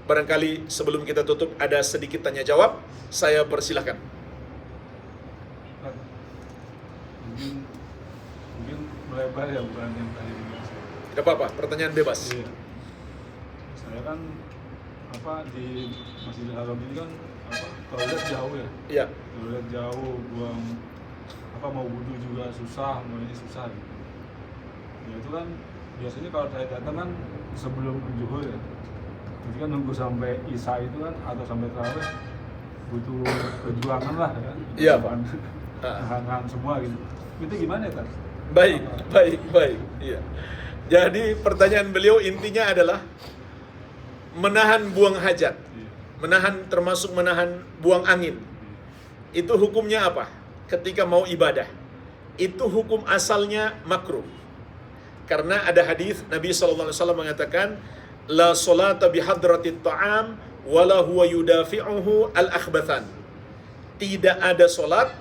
Barangkali sebelum kita tutup ada sedikit tanya jawab. Saya persilahkan. Mungkin melebar ya, bukan yang tadi. Tidak apa-apa, pertanyaan bebas. Iya. Saya kan di Masjidil Haram ini kan toilet jauh ya. Iya. Toilet jauh, buang mau wudu juga susah, mau ini susah gitu. Ya itu kan biasanya kalau saya datang kan sebelum zuhur ya. Jadi kan nunggu sampai Isya itu kan atau sampai tarawih butuh perjuangan lah ya. Iya, Pak. Tahan semua gitu. Itu gimana ya, Tan? Baik. Iya. Jadi pertanyaan beliau intinya adalah menahan buang hajat. Termasuk menahan buang angin. Itu hukumnya apa? Ketika mau ibadah. Itu hukum asalnya makruh. Karena ada hadis Nabi SAW mengatakan, la salata bihadratit ta'am wala huwa yudafi'uhu al-akhbathan. Tidak ada solat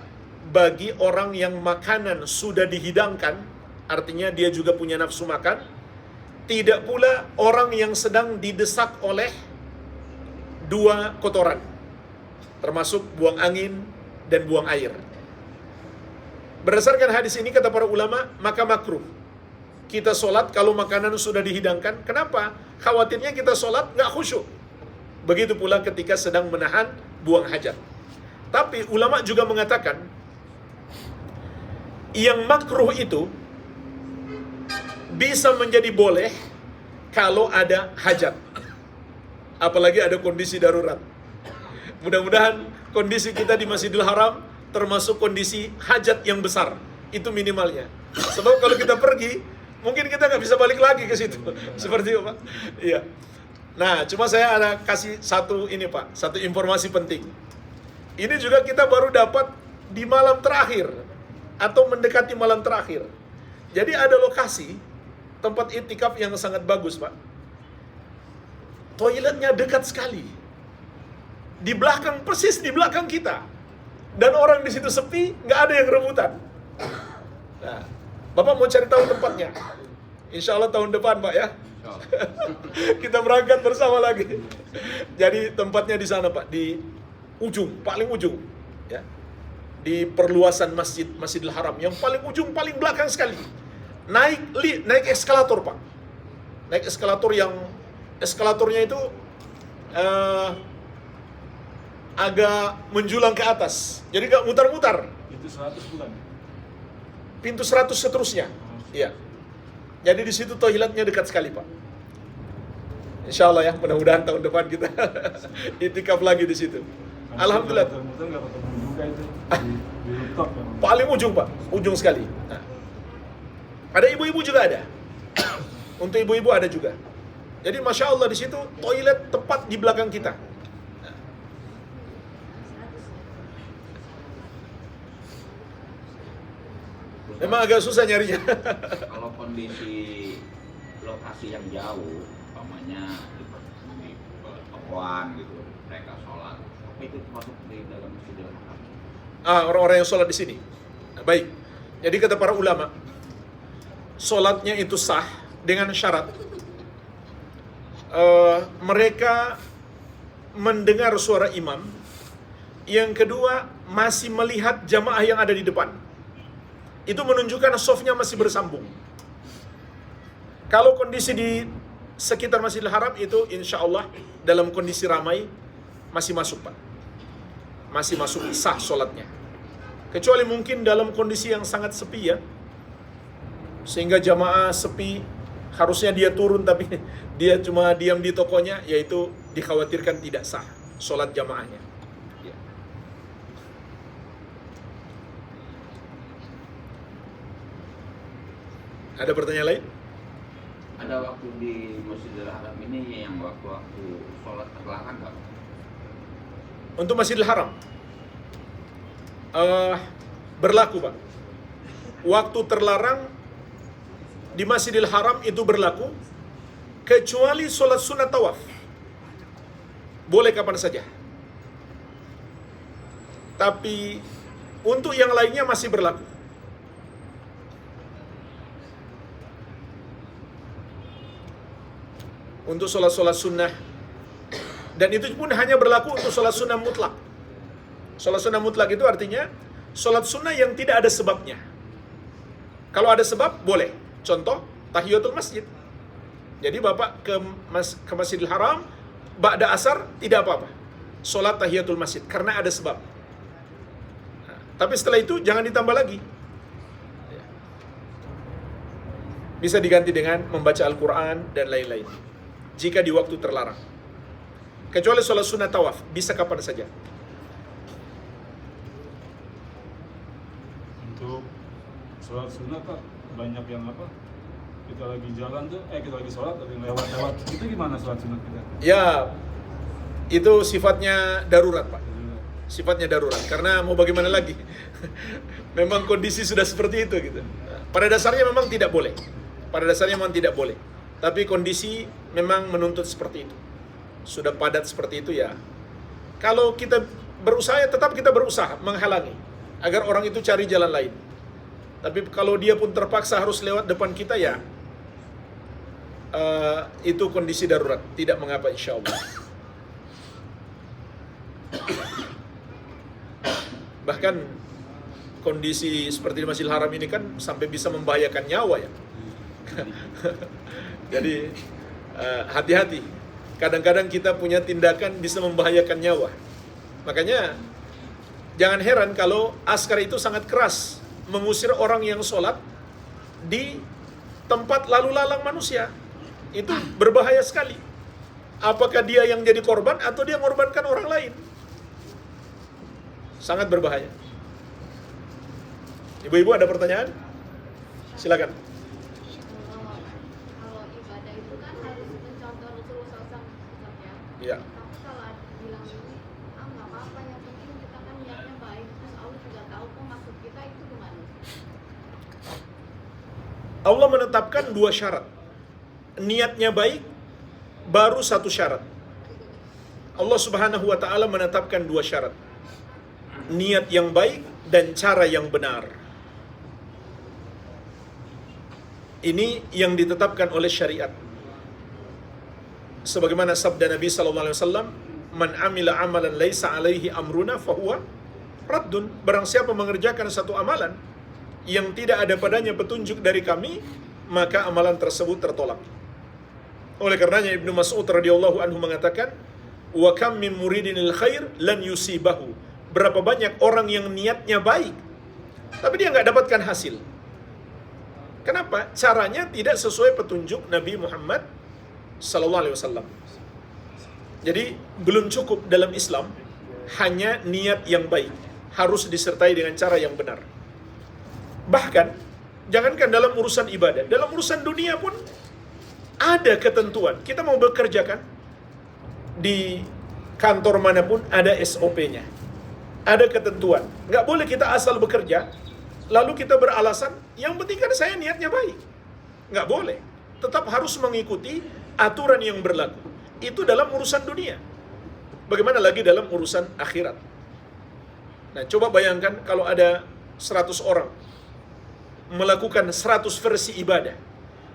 bagi orang yang makanan sudah dihidangkan artinya dia juga punya nafsu makan. Tidak pula orang yang sedang didesak oleh dua kotoran, termasuk buang angin dan buang air. Berdasarkan hadis ini kata para ulama, maka makruh kita sholat kalau makanan sudah dihidangkan. Kenapa? Khawatirnya kita sholat nggak khusyuk. Begitu pula ketika sedang menahan buang hajat. Tapi ulama juga mengatakan yang makruh itu bisa menjadi boleh kalau ada hajat, apalagi ada kondisi darurat. Mudah-mudahan kondisi kita di Masjidil Haram termasuk kondisi hajat yang besar, itu minimalnya. Sebab kalau kita pergi, mungkin kita nggak bisa balik lagi ke situ. Seperti itu, Pak. Iya. Nah, cuma saya ada kasih satu ini, Pak, satu informasi penting. Ini juga kita baru dapat di malam terakhir atau mendekati malam terakhir. Jadi ada lokasi tempat iktikaf yang sangat bagus, Pak. Toiletnya dekat sekali. Di belakang, persis di belakang kita. Dan orang di situ sepi, nggak ada yang rebutan. Nah, Bapak mau cari tahu tempatnya? Insya Allah tahun depan, Pak, ya. Kita berangkat bersama lagi. Jadi tempatnya di sana, Pak, di ujung, paling ujung, ya. Di perluasan Masjidil Haram yang paling ujung, paling belakang sekali. Naik eskalator, Pak. Naik eskalator yang eskalatornya itu agak menjulang ke atas. Jadi gak mutar-mutar. Itu 100 bulan. Pintu 100 seterusnya. Iya. Jadi di situ toiletnya dekat sekali, Pak. Insya Allah ya, mudah-mudahan tahun depan kita itikaf lagi di situ. Alhamdulillah. Muter-muter nggak ketemu juga itu di rooftop ya. Paling ujung, Pak, ujung sekali. Nah. Ada ibu-ibu juga ada. Untuk ibu-ibu ada juga. Jadi Masya Allah di situ toilet tepat di belakang kita. Memang agak susah nyarinya. Kalau kondisi lokasi yang jauh, umpamanya di pertokoan gitu, mereka sholat, apa itu masuk di dalam Masjidil Haram? Orang-orang yang sholat di sini. Nah, baik. Jadi kata para ulama, sholatnya itu sah dengan syarat mereka mendengar suara imam. Yang kedua, masih melihat jamaah yang ada di depan. Itu menunjukkan sofnya masih bersambung. Kalau kondisi di sekitar Masjidil Haram itu insya Allah dalam kondisi ramai masih masuk, Pak. Masih masuk sah sholatnya. Kecuali mungkin dalam kondisi yang sangat sepi ya. Sehingga jamaah sepi, harusnya dia turun tapi dia cuma diam di tokonya, yaitu dikhawatirkan tidak sah sholat jamaahnya. Ya. Ada pertanyaan lain? Ada waktu di Masjidil Haram ini yang waktu-waktu sholat terlarang nggak? Untuk Masjidil Haram berlaku, Pak. Waktu terlarang di Masjidil Haram itu berlaku kecuali sholat sunat tawaf. Boleh kapan saja. Tapi untuk yang lainnya masih berlaku. Untuk sholat-sholat sunnah. Dan itu pun hanya berlaku untuk sholat sunnah mutlak. Sholat sunnah mutlak itu artinya sholat sunnah yang tidak ada sebabnya. Kalau ada sebab, boleh. Contoh, tahiyatul masjid. Jadi Bapak ke Masjidil Haram, ba'da asar, tidak apa-apa. Sholat tahiyatul masjid, karena ada sebab. Nah, tapi setelah itu, jangan ditambah lagi. Bisa diganti dengan membaca Al-Quran dan lain-lain. Jika di waktu terlarang. Kecuali sholat sunnah tawaf, bisa kapan saja. Untuk sholat sunnah Pak, banyak yang apa? Kita lagi jalan tuh, kita lagi sholat, ada yang lewat-lewat. Itu gimana sholat sunnah kita? Ya, itu sifatnya darurat, Pak. Sifatnya darurat. Karena mau bagaimana lagi? Memang kondisi sudah seperti itu gitu. Pada dasarnya memang tidak boleh. Pada dasarnya memang tidak boleh. Tapi kondisi memang menuntut seperti itu. Sudah padat seperti itu ya. Kalau kita berusaha, tetap kita berusaha menghalangi agar orang itu cari jalan lain. Tapi kalau dia pun terpaksa harus lewat depan kita, ya itu kondisi darurat, tidak mengapa insya Allah. Bahkan kondisi seperti di Masjidil Haram ini kan sampai bisa membahayakan nyawa ya. Jadi hati-hati. Kadang-kadang kita punya tindakan bisa membahayakan nyawa. Makanya jangan heran kalau askar itu sangat keras mengusir orang yang sholat di tempat lalu lalang manusia. Itu berbahaya sekali. Apakah dia yang jadi korban atau dia mengorbankan orang lain? Sangat berbahaya. Ibu-ibu ada pertanyaan? Silakan. Kalau ibadah itu kan harus mencontoh Rasulullah SAW, ya. Iya. Tapi kalau bilang ini, nggak apa-apa, yang penting kita kan niatnya baik, terus Allah juga tahu kok maksud kita itu gimana. Allah menetapkan 2 syarat. Niatnya baik, baru 1 syarat. Allah Subhanahu wa ta'ala menetapkan 2 syarat. Niat yang baik dan cara yang benar. Ini yang ditetapkan oleh syariat. Sebagaimana sabda Nabi sallallahu alaihi wasallam, "Man amila amalan laisa alaihi amruna fahuwa raddun." Barang siapa mengerjakan satu amalan yang tidak ada padanya petunjuk dari kami, maka amalan tersebut tertolak. Oleh karenanya Ibnu Mas'ud radhiyallahu anhu mengatakan, "Wa kam min muridinil khair lan yusibahu." Berapa banyak orang yang niatnya baik, tapi dia nggak dapatkan hasil. Kenapa? Caranya tidak sesuai petunjuk Nabi Muhammad sallallahu alaihi wasallam. Jadi belum cukup dalam Islam hanya niat yang baik, harus disertai dengan cara yang benar. Bahkan jangankan dalam urusan ibadah, dalam urusan dunia pun ada ketentuan. Kita mau bekerja kan, di kantor manapun ada SOP-nya, ada ketentuan. Nggak boleh kita asal bekerja lalu kita beralasan yang penting kan saya niatnya baik. Nggak boleh. Tetap harus mengikuti aturan yang berlaku. Itu dalam urusan dunia. Bagaimana lagi dalam urusan akhirat? Nah, coba bayangkan kalau ada 100 orang melakukan 100 versi ibadah.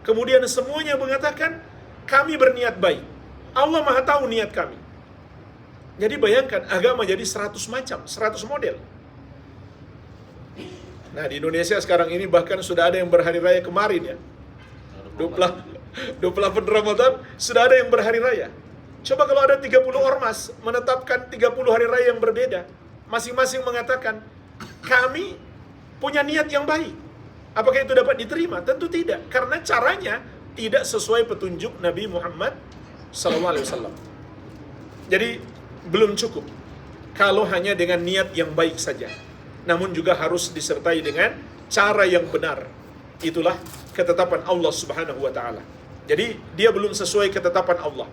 Kemudian semuanya mengatakan, kami berniat baik. Allah Maha tahu niat kami. Jadi bayangkan, agama jadi 100 macam, 100 model. Nah, di Indonesia sekarang ini bahkan sudah ada yang berhari raya kemarin ya. 28 Ramadan sudah ada yang berhari raya. Coba kalau ada 30 ormas menetapkan 30 hari raya yang berbeda. Masing-masing mengatakan, kami punya niat yang baik. Apakah itu dapat diterima? Tentu tidak. Karena caranya tidak sesuai petunjuk Nabi Muhammad SAW. Jadi, belum cukup kalau hanya dengan niat yang baik saja. Namun juga harus disertai dengan cara yang benar. Itulah ketetapan Allah Subhanahu wa ta'ala. Jadi dia belum sesuai ketetapan Allah.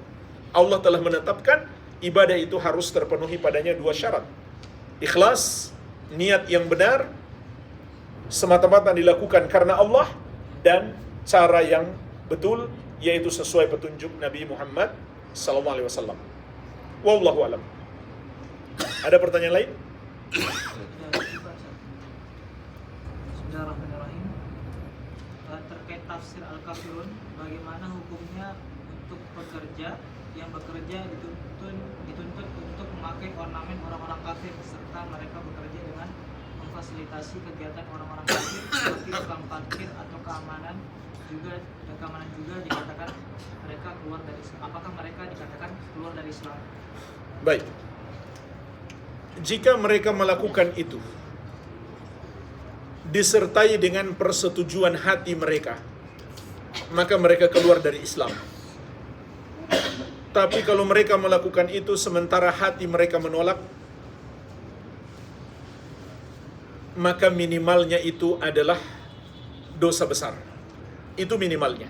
Allah telah menetapkan ibadah itu harus terpenuhi padanya 2 syarat. Ikhlas, niat yang benar, semata-mata dilakukan karena Allah, dan cara yang betul, yaitu sesuai petunjuk Nabi Muhammad SAW. Wallahu alam. Ada pertanyaan lain? Bismillahirrahmanirrahim. Terkait tafsir Al-Kafirun, bagaimana hukumnya untuk pekerja yang bekerja dituntut untuk memakai ornamen orang-orang kafir, serta mereka bekerja dengan memfasilitasi kegiatan orang-orang kafir seperti tukang parkir atau keamanan juga dikatakan mereka keluar dari Islam. Apakah mereka dikatakan keluar dari Islam? Baik. Jika mereka melakukan itu disertai dengan persetujuan hati mereka, maka mereka keluar dari Islam. Tapi kalau mereka melakukan itu sementara hati mereka menolak, maka minimalnya itu adalah dosa besar. Itu minimalnya.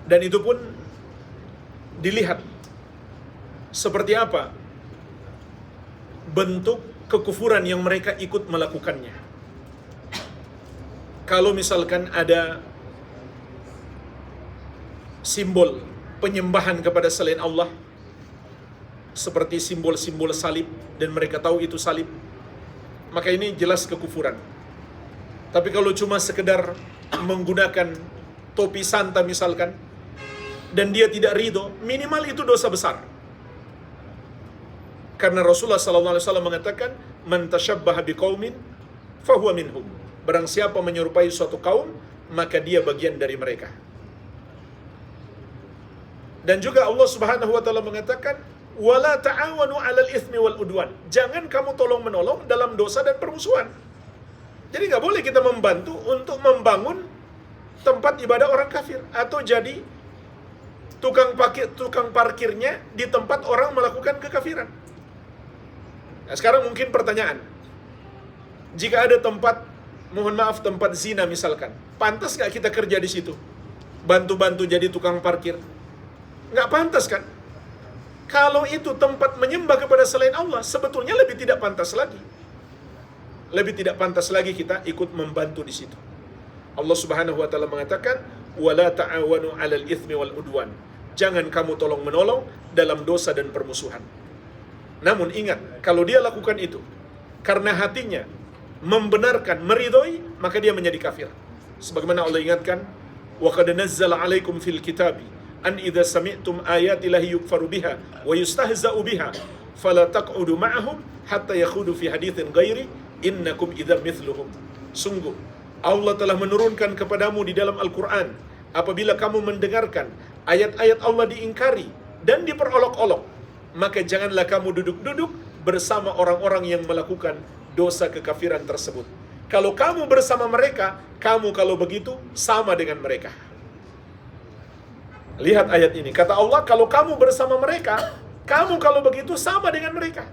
Dan itu pun dilihat seperti apa bentuk kekufuran yang mereka ikut melakukannya. Kalau misalkan ada simbol penyembahan kepada selain Allah, seperti simbol-simbol salib dan mereka tahu itu salib, maka ini jelas kekufuran. Tapi kalau cuma sekedar menggunakan topi Santa misalkan, dan dia tidak ridho, minimal itu dosa besar. Karena Rasulullah SAW mengatakan, "Man tashabbaha biqaumin fahuwa minhum." Barang siapa menyerupai suatu kaum, maka dia bagian dari mereka. Dan juga Allah Subhanahu wa taala mengatakan, "Wala ta'awanu 'alal itsmi wal udwan." Jangan kamu tolong-menolong dalam dosa dan permusuhan. Jadi nggak boleh kita membantu untuk membangun tempat ibadah orang kafir atau jadi tukang parkirnya di tempat orang melakukan kekafiran. Nah, sekarang mungkin pertanyaan, jika ada tempat, mohon maaf, tempat zina misalkan, pantas nggak kita kerja di situ? Bantu-bantu jadi tukang parkir? Nggak pantas kan? Kalau itu tempat menyembah kepada selain Allah, sebetulnya lebih tidak pantas lagi. Lebih tidak pantas lagi kita ikut membantu di situ. Allah Subhanahu wa taala mengatakan, "Wala ta'awanu 'alal itsmi wal udwan." Jangan kamu tolong-menolong dalam dosa dan permusuhan. Namun ingat, kalau dia lakukan itu karena hatinya membenarkan, meridhoi, maka dia menjadi kafir. Sebagaimana Allah ingatkan, "Wa qad nazzala 'alaikum fil kitabi an idza sami'tum ayati llahi yukfaru biha wa yustahza'u biha fala taq'udu ma'ahum hatta yakhudu fi haditsin ghairi innakum idzam mithluhum." Sungguh Allah telah menurunkan kepadamu di dalam Al-Quran, apabila kamu mendengarkan ayat-ayat Allah diingkari dan diperolok-olok, maka janganlah kamu duduk-duduk bersama orang-orang yang melakukan dosa kekafiran tersebut. Kalau kamu bersama mereka, kamu kalau begitu sama dengan mereka. Lihat ayat ini, kata Allah, kalau kamu bersama mereka, kamu kalau begitu sama dengan mereka.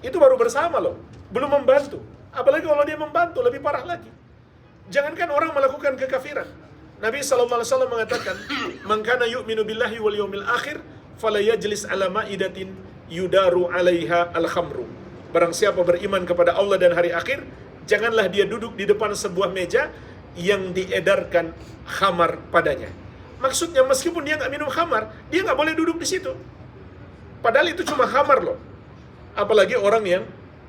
Itu baru bersama loh, belum membantu. Apalagi kalau dia membantu, lebih parah lagi. Jangankan orang melakukan kekafiran. Nabi SAW mengatakan, "Man kana yu'minu billahi wal yawmil akhir, fala yajlis ala ma'idatin yudaru 'alaiha al-khamru." Barang siapa beriman kepada Allah dan hari akhir, janganlah dia duduk di depan sebuah meja yang diedarkan khamar padanya. Maksudnya meskipun dia nggak minum khamar, dia nggak boleh duduk di situ. Padahal itu cuma khamar loh. Apalagi orang yang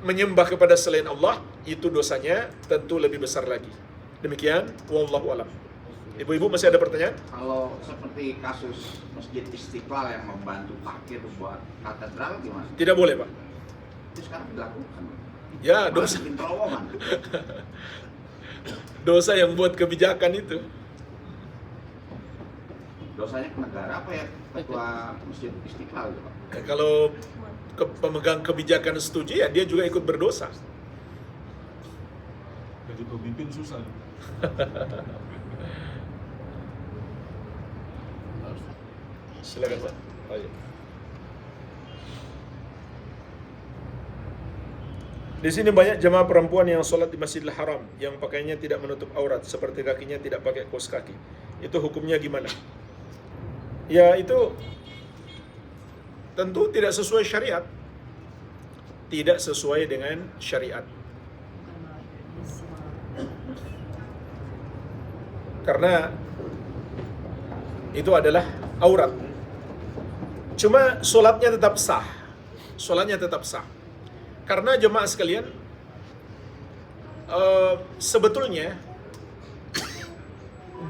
menyembah kepada selain Allah, itu dosanya tentu lebih besar lagi. Demikian, wallahu a'lam. Ibu-ibu masih ada pertanyaan? Kalau seperti kasus Masjid Istiqlal yang membantu parkir buat katedral gimana? Tidak boleh, Pak. Itu sekarang dilakukan. Ya, Malah dosa. bikin terowongan. Dosa yang buat kebijakan itu. Dosanya ke negara apa ya? Ketua Masjid Istiqlal gitu, Pak? Kalau pemegang kebijakan setuju, ya dia juga ikut berdosa. Jadi pemimpin susah. Silakan, Pak. Ayo. Di sini banyak jemaah perempuan yang sholat di Masjidil Haram yang pakaiannya tidak menutup aurat, seperti kakinya tidak pakai kaos kaki. Itu hukumnya gimana? Ya, itu tentu tidak sesuai syariat. Tidak sesuai dengan syariat. Karena itu adalah aurat. Cuma sholatnya tetap sah. Sholatnya tetap sah. Karena jemaah sekalian, sebetulnya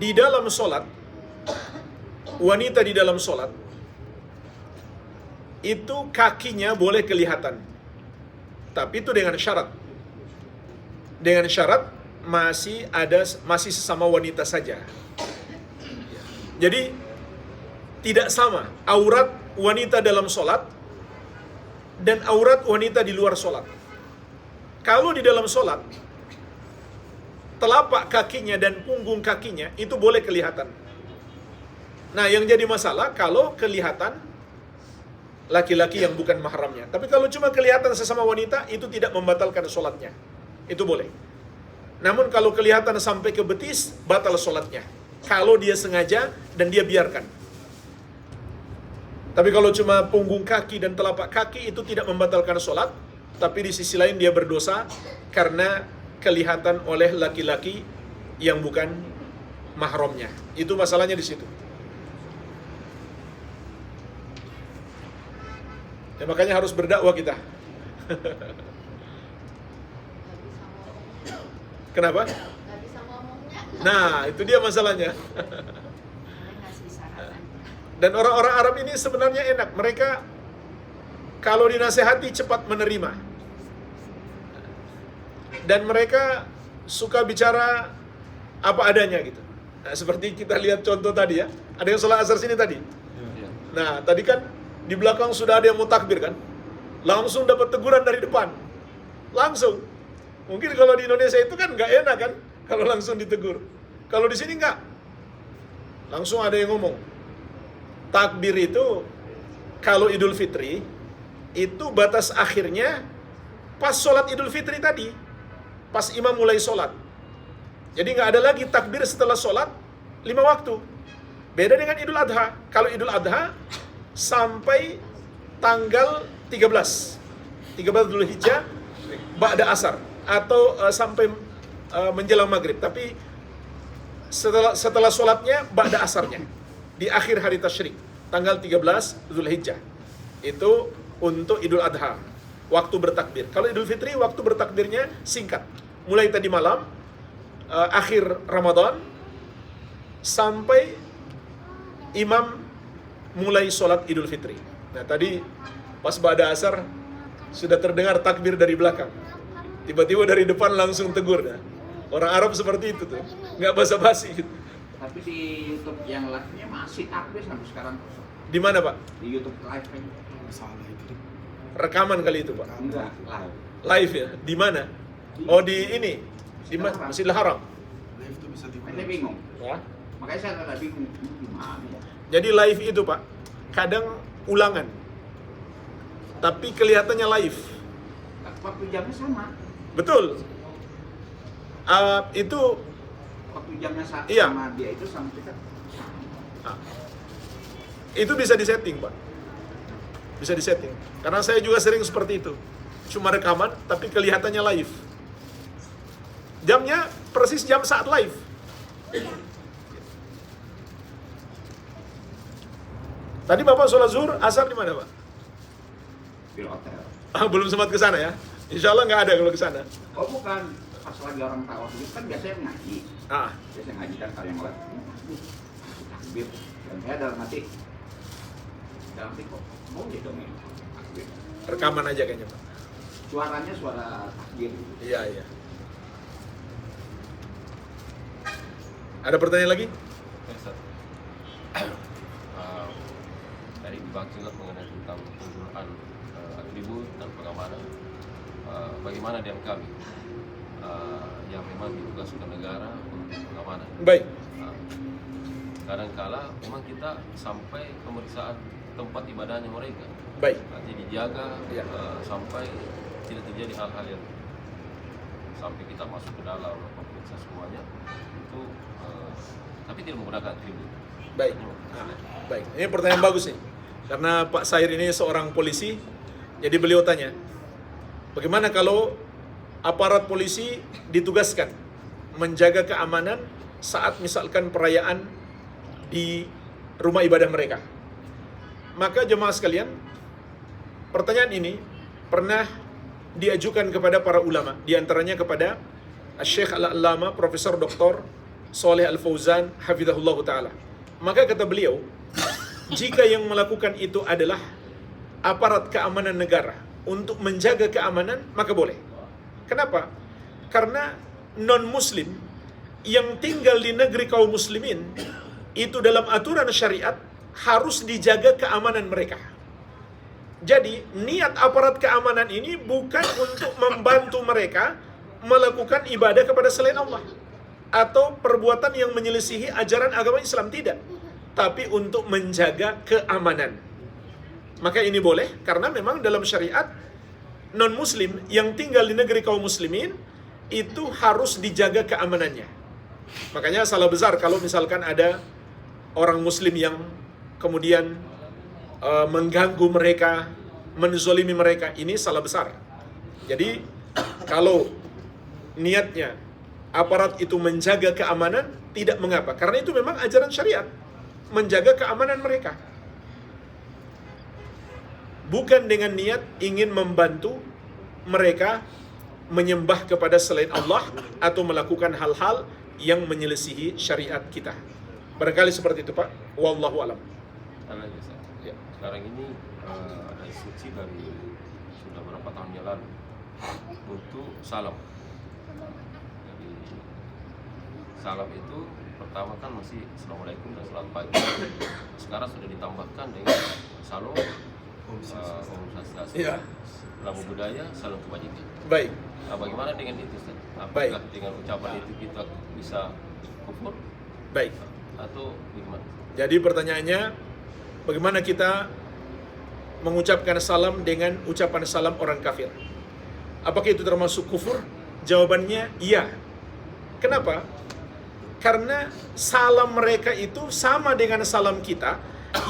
di dalam sholat, wanita di dalam sholat, itu kakinya boleh kelihatan. Tapi itu dengan syarat. Dengan syarat masih sesama wanita saja. Jadi tidak sama aurat wanita dalam sholat dan aurat wanita di luar sholat. Kalau di dalam sholat, telapak kakinya dan punggung kakinya itu boleh kelihatan. Nah, yang jadi masalah kalau kelihatan laki-laki yang bukan mahramnya. Tapi kalau cuma kelihatan sesama wanita, itu tidak membatalkan sholatnya. Itu boleh. Namun kalau kelihatan sampai ke betis, batal sholatnya. Kalau dia sengaja dan dia biarkan. Tapi kalau cuma punggung kaki dan telapak kaki, itu tidak membatalkan sholat. Tapi di sisi lain dia berdosa karena kelihatan oleh laki-laki yang bukan mahramnya. Itu masalahnya di situ. Ya, makanya harus berdakwah kita. Nggak bisa ngomongnya. Kenapa? Nggak bisa ngomongnya. Nah, itu dia masalahnya. Boleh ngasih saran aja. Dan orang-orang Arab ini sebenarnya enak. Mereka kalau dinasehati cepat menerima. Dan mereka suka bicara apa adanya gitu. Nah, seperti kita lihat contoh tadi ya. Ada yang sholat asar sini tadi. Iya. Nah, tadi kan di belakang sudah ada yang mau takbir kan. Langsung dapat teguran dari depan. Langsung. Mungkin kalau di Indonesia itu kan nggak enak kan. Kalau langsung ditegur. Kalau di sini nggak. Langsung ada yang ngomong. Takbir itu kalau Idul Fitri itu batas akhirnya pas sholat Idul Fitri tadi, pas imam mulai sholat. Jadi nggak ada lagi takbir setelah sholat 5 waktu. Beda dengan Idul Adha. Kalau Idul Adha sampai tanggal 13 Dzulhijjah ba'da asar atau sampai menjelang maghrib. Tapi setelah sholatnya ba'da asarnya di akhir hari tasyrik tanggal 13 Dzulhijjah itu untuk Idul Adha waktu bertakbir. Kalau Idul Fitri waktu bertakbirnya singkat, mulai tadi malam akhir Ramadan sampai imam mulai sholat Idul Fitri. Nah tadi pas ba'da asar sudah terdengar takbir dari belakang, tiba-tiba dari depan langsung tegur. Nah, orang Arab seperti itu tuh, nggak basa-basi gitu. Tapi di YouTube yang live-nya masih takbir sampai sekarang. Di mana Pak? Di YouTube live kan? Salah itu. Rekaman kali itu Pak? Enggak, live. Live ya? Di mana? Oh di ini, di Masjidil Haram. Live itu bisa Saya bingung. Ya. Makanya saya agak bingung ini gimana ya. Jadi live itu Pak, kadang ulangan, tapi kelihatannya live. Waktu jamnya sama. Betul. Itu Waktu jamnya sama Iya. dia itu sama kita. ah, itu bisa disetting Pak, bisa disetting. Karena saya juga sering seperti itu, cuma rekaman tapi kelihatannya live. Jamnya persis jam saat live. Tadi Bapak sholat zuhur, asar di mana Pak? Di hotel. Belum sempat ke sana ya. Insya Allah nggak ada kalau ke sana. Oh bukan, pas lagi orang tawaf itu kan biasanya ngaji. Biasanya ngaji kan kalau yang live takbir. Dan saya dalam hati kok mau ya dong ini takbir. Rekaman aja kayaknya Pak. Suaranya suara takbir gitu. Iya, iya. Ada pertanyaan lagi? Ya, Ustaz. Tadi dibahas juga mengenai tentang penggunaan atribut dan pengamanan. Bagaimana dengan kami yang memang ditugaskan negara untuk pengamanan? Baik. Kadangkala memang kita sampai pemeriksaan tempat ibadahnya mereka. Baik. Nanti dijaga Ya. sampai tidak terjadi hal-hal yang sampai kita masuk ke dalam memeriksa semuanya itu, tapi tidak menggunakan atribut. Baik. Baik. Ini pertanyaan bagus nih. Karena Pak Sair ini seorang polisi, jadi beliau tanya, bagaimana kalau aparat polisi ditugaskan menjaga keamanan saat misalkan perayaan di rumah ibadah mereka? Maka jemaah sekalian, pertanyaan ini pernah diajukan kepada para ulama, di antaranya kepada Syekh Al-Allama Profesor Dr. Shalih Al-Fauzan hafizahullah taala. Maka kata beliau, jika yang melakukan itu adalah aparat keamanan negara untuk menjaga keamanan, maka boleh. Kenapa? Karena non-muslim yang tinggal di negeri kaum muslimin itu dalam aturan syariat harus dijaga keamanan mereka. Jadi niat aparat keamanan ini bukan untuk membantu mereka melakukan ibadah kepada selain Allah atau perbuatan yang menyelisihi ajaran agama Islam, tidak, tapi untuk menjaga keamanan. Maka ini boleh karena memang dalam syariat non-muslim yang tinggal di negeri kaum muslimin itu harus dijaga keamanannya. Makanya salah besar kalau misalkan ada orang muslim yang kemudian mengganggu mereka, menzolimi mereka, ini salah besar. Jadi kalau niatnya aparat itu menjaga keamanan, tidak mengapa, karena itu memang ajaran syariat, menjaga keamanan mereka. bukan dengan niat ingin membantu mereka menyembah kepada selain Allah atau melakukan hal-hal yang menyelisihi syariat kita. Barangkali seperti itu, Pak. Wallahu alam. Karena biasa. Ya. Sekarang ini ada instruksi dari sudah berapa tahun yang lalu untuk salam. Jadi salam itu pertama kan masih Assalamualaikum dan selamat pagi. Sekarang sudah ditambahkan dengan salam Om Swastiastu, Ya. Namo Buddhaya, salam kebajikan. Baik. Nah, bagaimana dengan itu, Ustaz? Apakah Baik. dengan ucapan itu kita bisa kufur Baik. atau bagaimana? Jadi pertanyaannya, bagaimana kita mengucapkan salam dengan ucapan salam orang kafir? Apakah itu termasuk kufur? Jawabannya iya. Kenapa? Karena salam mereka itu sama dengan salam kita,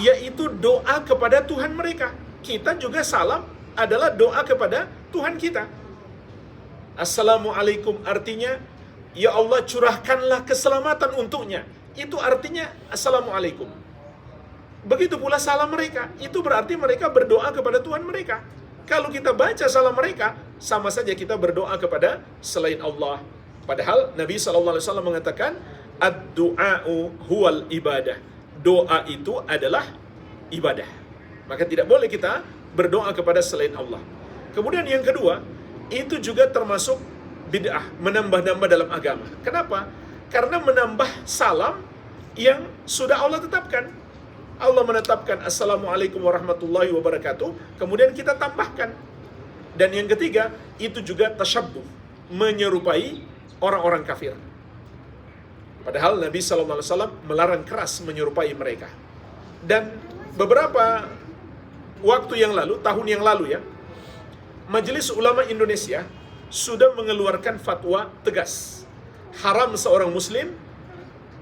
yaitu doa kepada Tuhan mereka. Kita juga salam adalah doa kepada Tuhan kita. Assalamualaikum artinya, ya Allah curahkanlah keselamatan untuknya. Itu artinya Assalamualaikum. Begitu pula salam mereka. Itu berarti mereka berdoa kepada Tuhan mereka. Kalau kita baca salam mereka, sama saja kita berdoa kepada selain Allah. Padahal Nabi SAW mengatakan, ad-du'a'u huwal ibadah. Doa itu adalah ibadah. Maka tidak boleh kita berdoa kepada selain Allah. Kemudian yang kedua, itu juga termasuk bid'ah, menambah-nambah dalam agama. Kenapa? Karena menambah salam yang sudah Allah tetapkan. Allah menetapkan Assalamualaikum warahmatullahi wabarakatuh, kemudian kita tambahkan. Dan yang ketiga, itu juga tasyabbuh, menyerupai orang-orang kafir. Padahal Nabi SAW melarang keras menyerupai mereka. Dan beberapa waktu yang lalu, tahun yang lalu ya, Majelis Ulama Indonesia sudah mengeluarkan fatwa tegas. Haram seorang muslim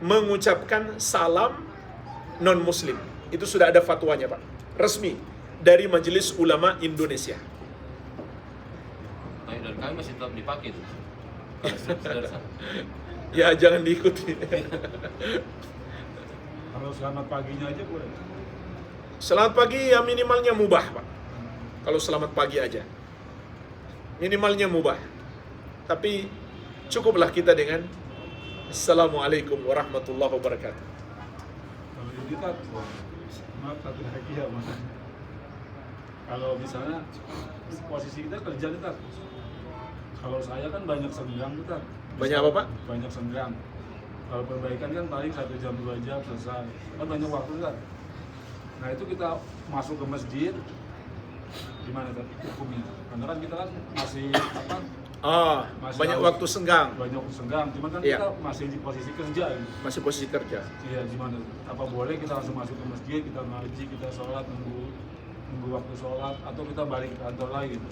mengucapkan salam non-muslim. Itu sudah ada fatwanya, Pak. Resmi dari Majelis Ulama Indonesia. Tapi dari kami masih tetap dipakai itu. Ya, jangan diikuti. Kalau selamat paginya aja boleh. Selamat pagi ya minimalnya mubah, Pak. Kalau selamat pagi aja. Minimalnya mubah. Tapi cukuplah kita dengan Assalamualaikum warahmatullahi wabarakatuh. Kalau ini kan, maaf satu lagi ya mas. Kalau misalnya posisi kita kerja nih Tat. Kalau saya kan banyak senggang tuh Tat. Banyak apa, Pak? Banyak senggang. Kalau perbaikan kan paling 1 jam 2 jam selesai. Kan banyak waktu Tat. Nah itu kita masuk ke masjid, gimana Tat hukumnya? Karena kan kita kan masih apa? Masih Banyak harus- waktu senggang. Banyak waktu senggang. Cuman kan Iya. kita masih di posisi kerja. Gitu. Masih posisi kerja. Iya gimana? Apa boleh kita langsung masuk ke masjid, kita ngaji, kita sholat, nunggu waktu sholat, atau kita balik ke kantor lagi gitu?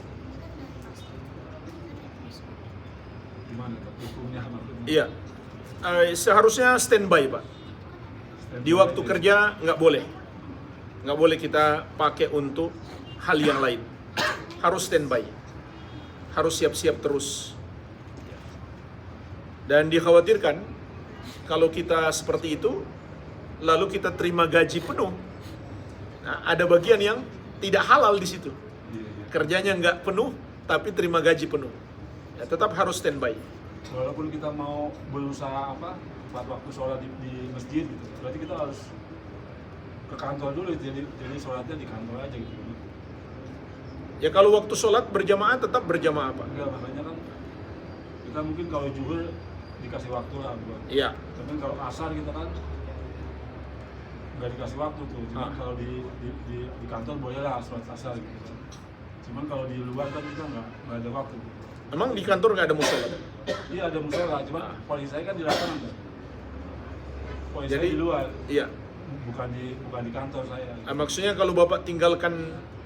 Gimana Tat? Hukumnya maksudnya? Iya. Seharusnya standby, Pak. Di waktu kerja nggak boleh. Nggak boleh kita pakai untuk hal yang lain. Harus standby. Harus siap-siap terus. Dan dikhawatirkan kalau kita seperti itu, lalu kita terima gaji penuh. Nah, ada bagian yang tidak halal di situ. Iya. Kerjanya nggak penuh, tapi terima gaji penuh. Ya, tetap harus standby. Walaupun kita mau berusaha apa, buat waktu sholat di masjid gitu, berarti kita harus ke kantor dulu, jadi sholatnya di kantor aja gitu. Ya kalau waktu sholat berjamaah tetap berjamaah, Pak. Enggak, makanya kan kita mungkin kalau zuhur dikasih waktu lah buat. Iya. Tapi kalau asar kita kan nggak dikasih waktu tuh. Cuman kalau di kantor boleh lah sholat asar gitu. Cuman kalau di luar kan kita nggak ada waktu. Emang di kantor nggak ada musola? Iya ada musola, cuman posisi saya kan di lapangan kan. Posisi Jadi saya di luar, iya. bukan di kantor saya. Maksudnya kalau Bapak tinggalkan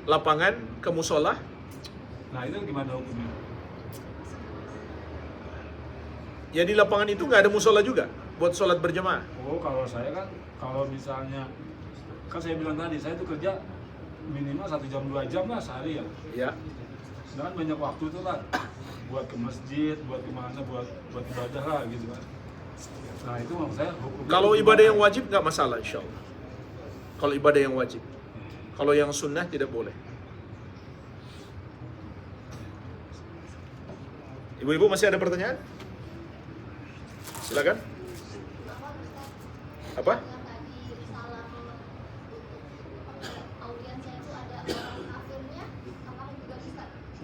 lapangan ke musola, Nah itu gimana hukumnya? ya di lapangan itu nggak ada musola juga buat sholat berjamaah. Oh kalau saya kan, kalau misalnya kan saya bilang tadi, saya tuh kerja minimal 1 jam 2 jam lah sehari ya. Ya. Sedangkan banyak waktu tuh kan buat ke masjid, buat kemana, buat ibadah lah gitu kan. Nah itu maksud saya hukumnya. Kalau gimana? ibadah yang wajib nggak masalah, insya Allah. Kalau ibadah yang wajib. Kalau yang sunnah tidak boleh. Ibu-ibu masih ada pertanyaan? Silakan. Apa?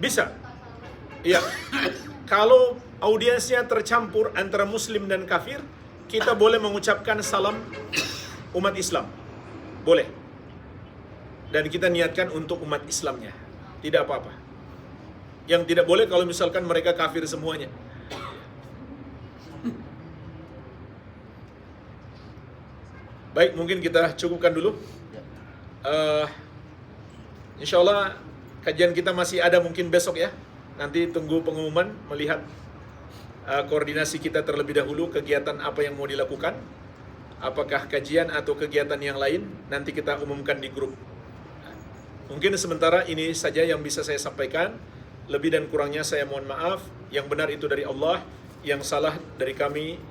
Bisa. Iya. Kalau audiensnya tercampur antara muslim dan kafir, kita boleh mengucapkan salam umat Islam. Boleh. Dan kita niatkan untuk umat Islamnya. Tidak apa-apa. Yang tidak boleh kalau misalkan mereka kafir semuanya. Baik, mungkin kita cukupkan dulu. Insya Allah kajian kita masih ada mungkin besok ya. Nanti tunggu pengumuman, melihat koordinasi kita terlebih dahulu, kegiatan apa yang mau dilakukan. Apakah kajian atau kegiatan yang lain, nanti kita umumkan di grup. Mungkin sementara ini saja yang bisa saya sampaikan. Lebih dan kurangnya saya mohon maaf. Yang benar itu dari Allah, yang salah dari kami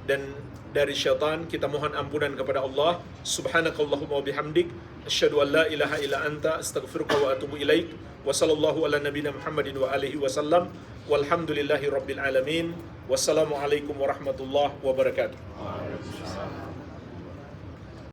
dan dari syaitan. Kita mohon ampunan kepada Allah. Subhanakallahumma wa bihamdik, asyhadu an la ilaha illa anta, astaghfiruka wa atubu ilaik. Wa sallallahu ala nabiyina Muhammadin wa alihi wasallam. Walhamdulillahi rabbil alamin. Wassalamualaikum warahmatullahi wabarakatuh.